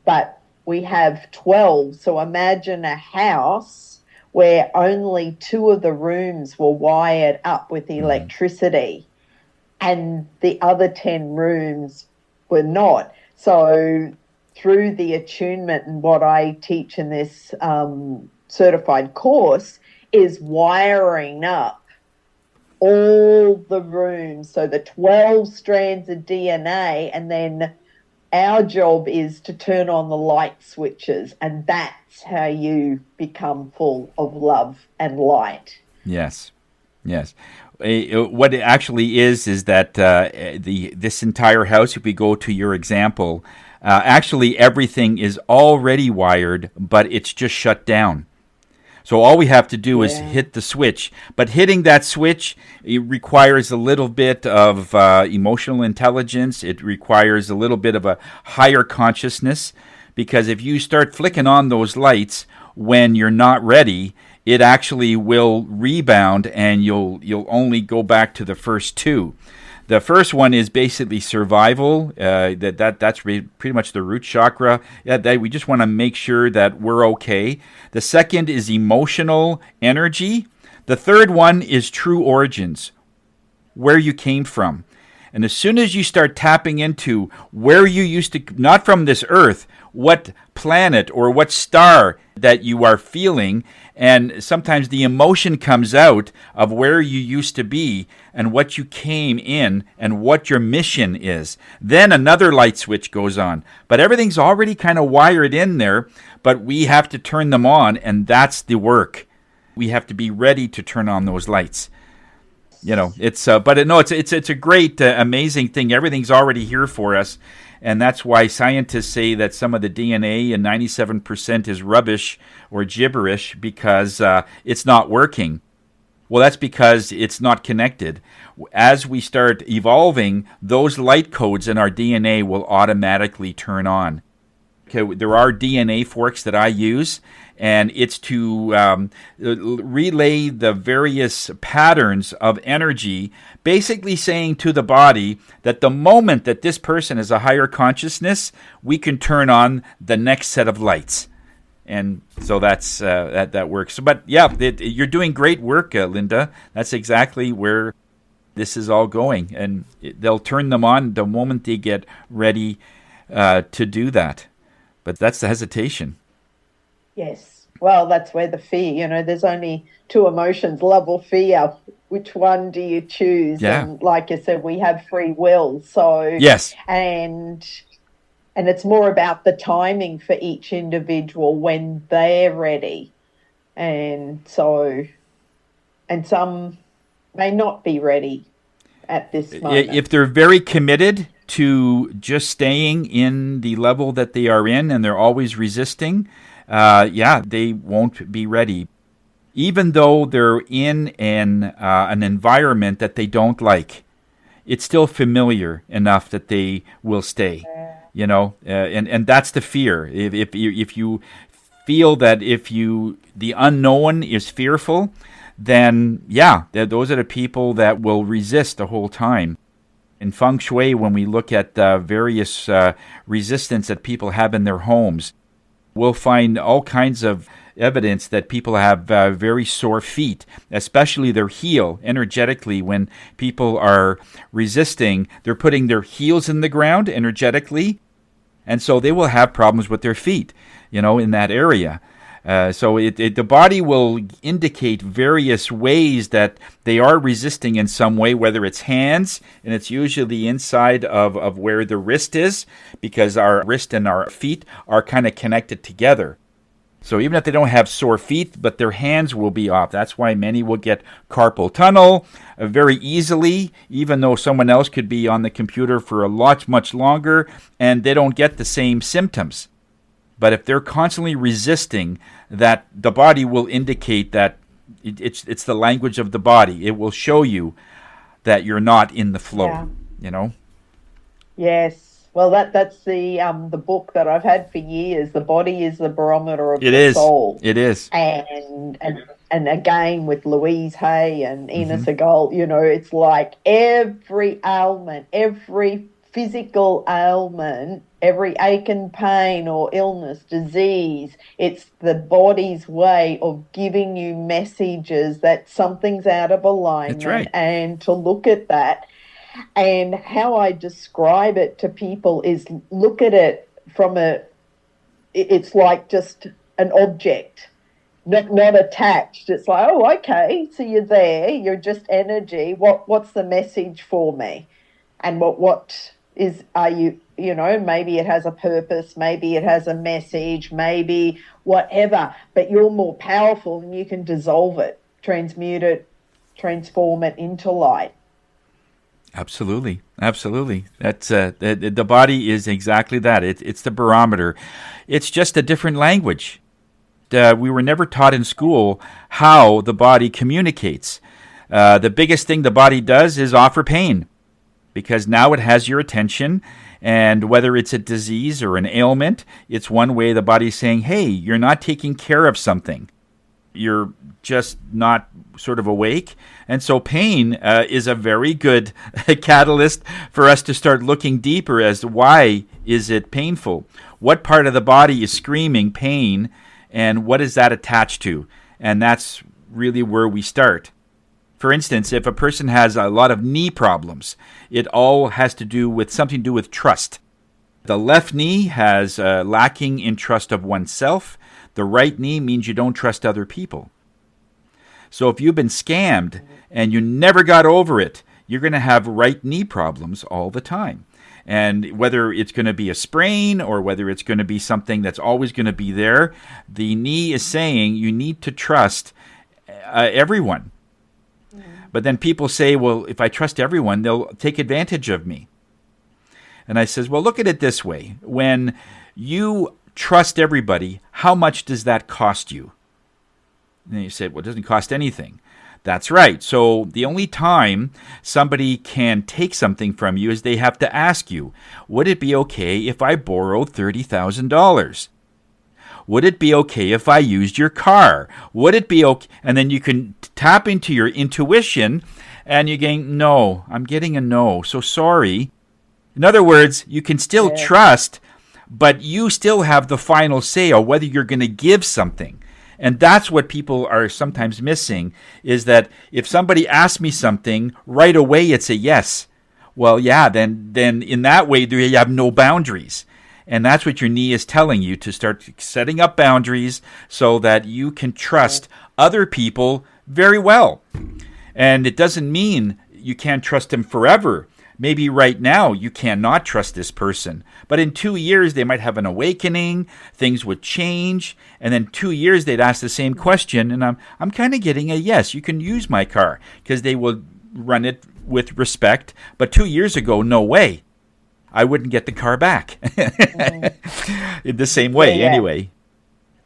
but we have 12. So imagine a house where only 2 of the rooms were wired up with electricity and the other 10 rooms were not. So through the attunement and what I teach in this certified course is wiring up all the rooms, so the 12 strands of DNA, and then our job is to turn on the light switches, and that's how you become full of love and light. Yes. What it actually is that this entire house, if we go to your example, actually everything is already wired, but it's just shut down. So all we have to do is hit the switch. But hitting that switch, it requires a little bit of emotional intelligence. It requires a little bit of a higher consciousness, because if you start flicking on those lights when you're not ready, it actually will rebound, and you'll only go back to the first two. The first one is basically survival. That's pretty much the root chakra. We just want to make sure that we're okay. The second is emotional energy. The third one is true origins, where you came from. And as soon as you start tapping into where you used to, not from this earth, what planet or what star that you are feeling, and sometimes the emotion comes out of where you used to be and what you came in and what your mission is. Then another light switch goes on. But everything's already kind of wired in there, but we have to turn them on, and that's the work. We have to be ready to turn on those lights. It's a great, amazing thing. Everything's already here for us. And that's why scientists say that some of the DNA and 97% is rubbish or gibberish, because it's not working. Well, that's because it's not connected. As we start evolving, those light codes in our DNA will automatically turn on. Okay, there are DNA forks that I use, and it's to relay the various patterns of energy, basically saying to the body that the moment that this person is a higher consciousness, we can turn on the next set of lights. And so that's that works. But yeah, you're doing great work, Linda. That's exactly where this is all going, and they'll turn them on the moment they get ready to do that. But that's the hesitation. Yes. Well, that's where the fear, there's only two emotions, love or fear. Which one do you choose? Yeah. And like you said, we have free will. So yes. And it's more about the timing for each individual when they're ready. And some may not be ready at this moment. If they're very committed to just staying in the level that they are in, and they're always resisting, they won't be ready. Even though they're in an environment that they don't like, it's still familiar enough that they will stay. And that's the fear. If you feel that the unknown is fearful, then those are the people that will resist the whole time. In Feng Shui, when we look at various resistance that people have in their homes, we'll find all kinds of evidence that people have very sore feet, especially their heel. Energetically, when people are resisting, they're putting their heels in the ground energetically, and so they will have problems with their feet, in that area. So the body will indicate various ways that they are resisting in some way, whether it's hands, and it's usually the inside of where the wrist is, because our wrist and our feet are kind of connected together. So even if they don't have sore feet, but their hands will be off. That's why many will get carpal tunnel very easily, even though someone else could be on the computer for much longer, and they don't get the same symptoms. But if they're constantly resisting, that the body will indicate that it's the language of the body. It will show you that you're not in the flow. Yes. Well, that's the book that I've had for years. The body is the barometer of soul. It is. And again with Louise Hay and Ina Segal, it's like every ailment, every physical ailment, every ache and pain or illness, disease, it's the body's way of giving you messages that something's out of alignment. That's right. And to look at that. And how I describe it to people is look at it from it's like just an object, not attached. It's like, oh, okay, so you're there, you're just energy. What's the message for me? And what are you, maybe it has a purpose, maybe it has a message, maybe whatever, but you're more powerful and you can dissolve it, transmute it, transform it into light. Absolutely. That's the body is exactly that. It's the barometer. It's just a different language. We were never taught in school how the body communicates. The biggest thing the body does is offer pain, because now it has your attention, and whether it's a disease or an ailment, it's one way the body's saying, hey, you're not taking care of something. You're just not sort of awake. And so pain is a very good catalyst for us to start looking deeper as to why is it painful? What part of the body is screaming pain, and what is that attached to? And that's really where we start. For instance, if a person has a lot of knee problems, it all has to do with something to do with trust. The left knee has lacking in trust of oneself. The right knee means you don't trust other people. So if you've been scammed and you never got over it, you're going to have right knee problems all the time. And whether it's going to be a sprain or whether it's going to be something that's always going to be there, the knee is saying you need to trust everyone. But then people say, well, if I trust everyone, they'll take advantage of me. And I says, well, look at it this way. When you trust everybody, how much does that cost you? And you said, well, it doesn't cost anything. That's right. So the only time somebody can take something from you is they have to ask you, would it be okay if I borrowed $30,000? Would it be okay if I used your car? Would it be okay? And then you can tap into your intuition and you're going, no, I'm getting a no. So sorry. In other words, you can still trust, but you still have the final say on whether you're going to give something. And that's what people are sometimes missing, is that if somebody asks me something, right away it's a yes. Well, yeah, then in that way you have no boundaries. And that's what your knee is telling you, to start setting up boundaries so that you can trust other people very well. And it doesn't mean you can't trust them forever. Maybe right now you cannot trust this person, but in 2 years they might have an awakening, things would change, and then 2 years they'd ask the same question, and I'm kind of getting a yes, you can use my car, because they will run it with respect. But 2 years ago, no way. I wouldn't get the car back. In the same way, anyway.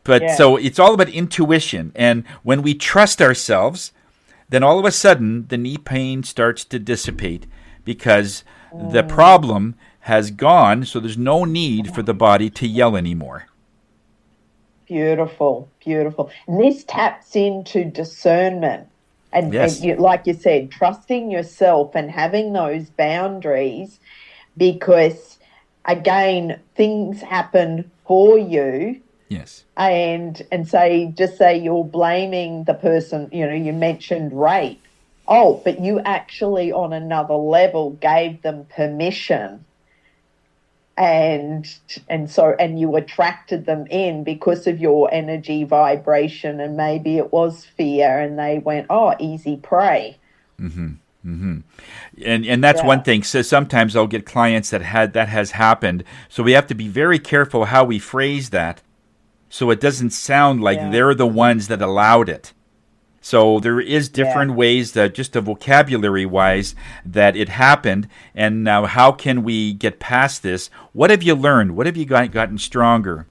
But so it's all about intuition. And when we trust ourselves, then all of a sudden the knee pain starts to dissipate, because the problem has gone, so there's no need for the body to yell anymore. Beautiful. And this taps into discernment. And like you said, trusting yourself and having those boundaries, because, again, things happen for you. Yes. And say you're blaming the person, you mentioned rape. Oh, but you actually on another level gave them permission, and you attracted them in because of your energy vibration, and maybe it was fear, and they went, oh, easy prey. Mm-hmm. Mm-hmm. And that's one thing. So sometimes I'll get clients that has happened. So we have to be very careful how we phrase that, so it doesn't sound like they're the ones that allowed it. So there is different ways that, just the vocabulary-wise, that it happened. And now how can we get past this? What have you learned? What have you gotten stronger?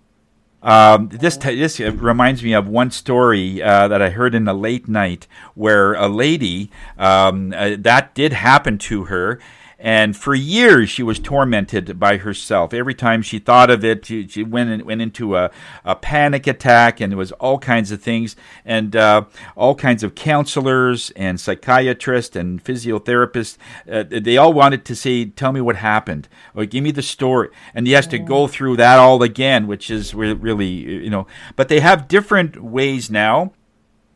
This reminds me of one story that I heard in a late night, where a lady, that did happen to her. And for years, she was tormented by herself. Every time she thought of it, she went into a panic attack, and there was all kinds of things, and all kinds of counselors and psychiatrists and physiotherapists. They all wanted to say, tell me what happened, or give me the story. And he has to go through that all again, which is really, But they have different ways now.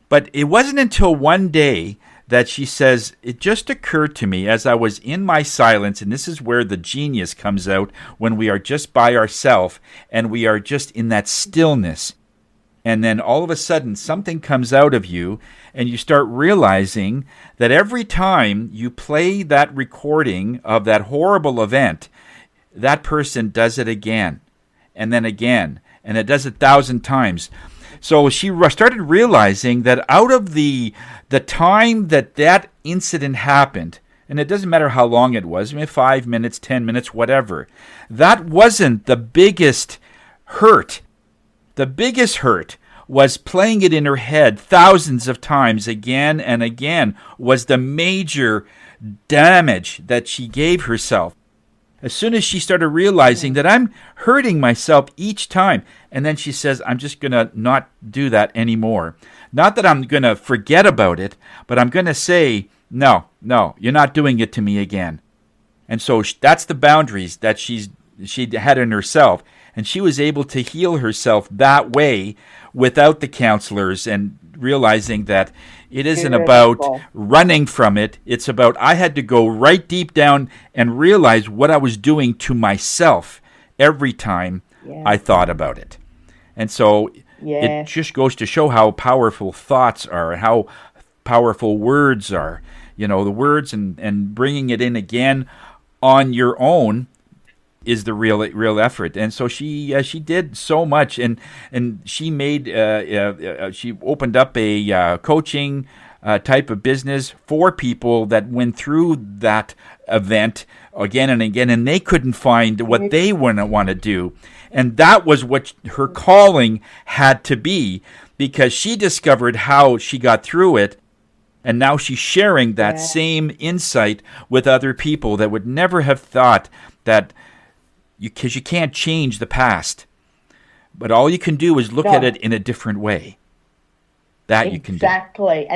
But it wasn't until one day that she says, it just occurred to me as I was in my silence, and this is where the genius comes out, when we are just by ourselves and we are just in that stillness. And then all of a sudden something comes out of you, and you start realizing that every time you play that recording of that horrible event, that person does it again, and then again, and it does it 1,000 times. So she started realizing that out of the time that incident happened, and it doesn't matter how long it was, 5 minutes, 10 minutes, whatever, that wasn't the biggest hurt. The biggest hurt was playing it in her head thousands of times again and again, was the major damage that she gave herself. As soon as she started realizing that I'm hurting myself each time, and then she says, I'm just going to not do that anymore. Not that I'm going to forget about it, but I'm going to say, no, you're not doing it to me again. And so that's the boundaries that she had in herself. And she was able to heal herself that way without the counselors, and realizing that it isn't about running from it. It's about, I had to go right deep down and realize what I was doing to myself every time I thought about it. And so it just goes to show how powerful thoughts are, how powerful words are. The words and bringing it in again on your own is the real effort. And so she did so much, and she made she opened up a coaching type of business for people that went through that event again and again, and they couldn't find what they want to do. And that was what her calling had to be, because she discovered how she got through it. And now she's sharing that same insight with other people that would never have thought that, because you can't change the past. But all you can do is look at it in a different way. That you can do. Exactly.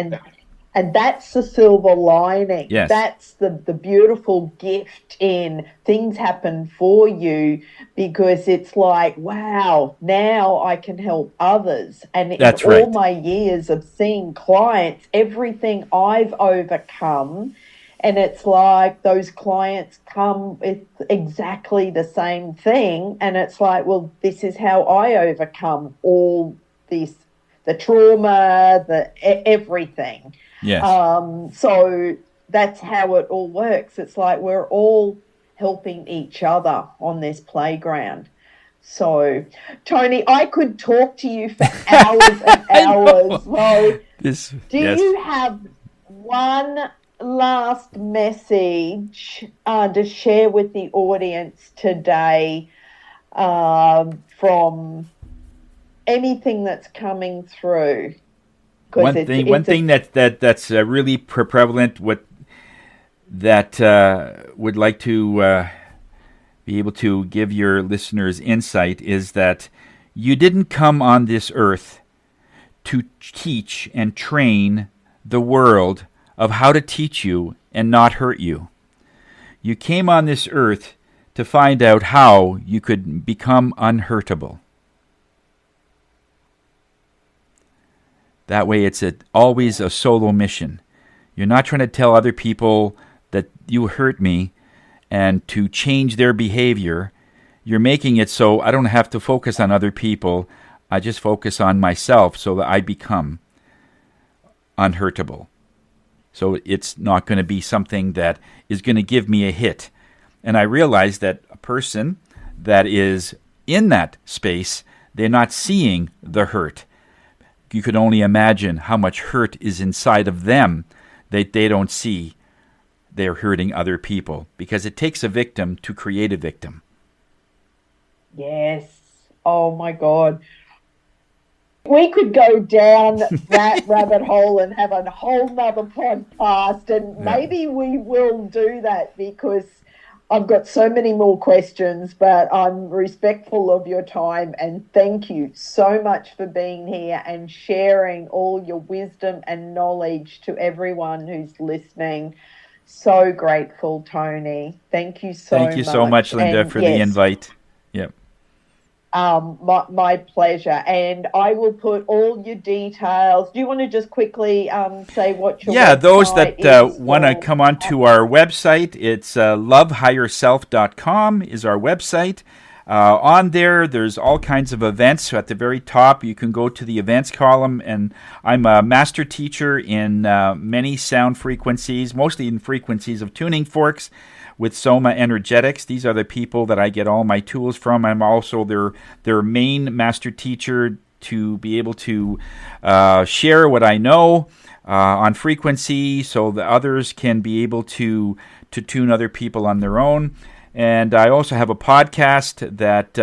And that's the silver lining. Yes. That's the beautiful gift in things happen for you, because it's like, wow, now I can help others. And in all my years of seeing clients, everything I've overcome, and it's like those clients come with exactly the same thing. And it's like, well, this is how I overcome all this, the trauma, everything. Yes. So that's how it all works. It's like we're all helping each other on this playground. So, Tony, I could talk to you for hours and hours. So, do you have one last message to share with the audience today from anything that's coming through? One thing that's really prevalent, would like to be able to give your listeners insight, is that you didn't come on this earth to teach and train the world of how to teach you and not hurt you. You came on this earth to find out how you could become unhurtable. That way it's always a solo mission. You're not trying to tell other people that you hurt me and to change their behavior. You're making it so I don't have to focus on other people. I just focus on myself so that I become unhurtable. So it's not going to be something that is going to give me a hit. And I realize that a person that is in that space, they're not seeing the hurt. You could only imagine how much hurt is inside of them that they don't see they're hurting other people, because it takes a victim to create a victim. Yes. Oh, my God. We could go down that rabbit hole and have a whole nother podcast, and maybe we will do that, because I've got so many more questions, but I'm respectful of your time, and thank you so much for being here and sharing all your wisdom and knowledge to everyone who's listening. So grateful, Tony. Thank you so much. Thank you so much, Linda, for the invite. Yep. My pleasure. And I will put all your details. Do you want to just quickly say what your website those that want to come onto our website, it's lovehigherself.com is our website. On there, there's all kinds of events. So at the very top, you can go to the events column, and I'm a master teacher in many sound frequencies, mostly in frequencies of tuning forks with Soma Energetics. These are the people that I get all my tools from. I'm also their main master teacher to be able to share what I know on frequency, so the others can be able to tune other people on their own. And I also have a podcast that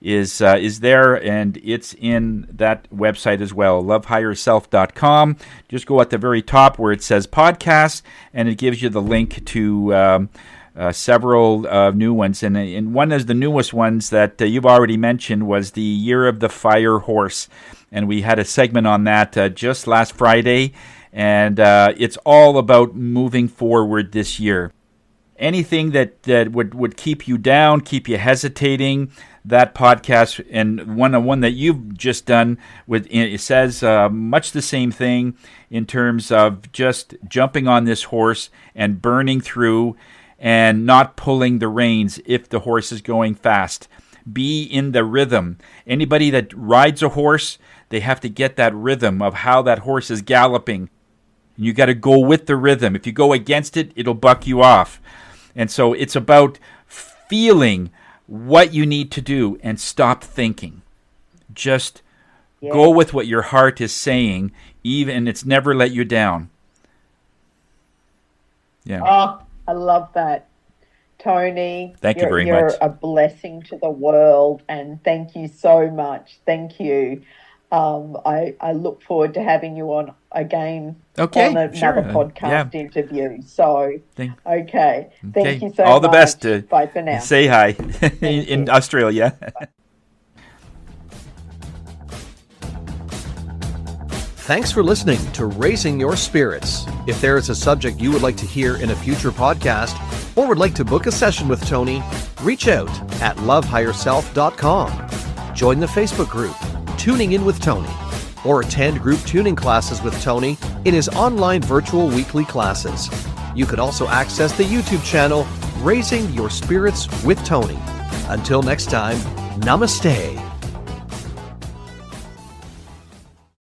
is there, and it's in that website as well, lovehigherself.com. Just go at the very top where it says podcasts, and it gives you the link to several new ones. And one of the newest ones that you've already mentioned was the Year of the Fire Horse. And we had a segment on that just last Friday. And it's all about moving forward this year. Anything that would keep you down, keep you hesitating, that podcast and one that you've just done, it says much the same thing in terms of just jumping on this horse and burning through and not pulling the reins if the horse is going fast. Be in the rhythm. Anybody that rides a horse, they have to get that rhythm of how that horse is galloping. You got to go with the rhythm. If you go against it, it'll buck you off. And so it's about feeling what you need to do and stop thinking. Just go with what your heart is saying, even it's never let you down. Yeah. Oh, I love that. Tony, thank you very much. You're a blessing to the world, and thank you so much. Thank you. I look forward to having you on again on another podcast interview. So, thank you so much. All the best. Bye for now. Say hi in Australia. Thanks for listening to Raising Your Spirits. If there is a subject you would like to hear in a future podcast or would like to book a session with Tony, reach out at lovehigherself.com. Join the Facebook group, Tuning In with Tony, or attend group tuning classes with Tony in his online virtual weekly classes. You can also access the YouTube channel, Raising Your Spirits with Tony. Until next time, namaste.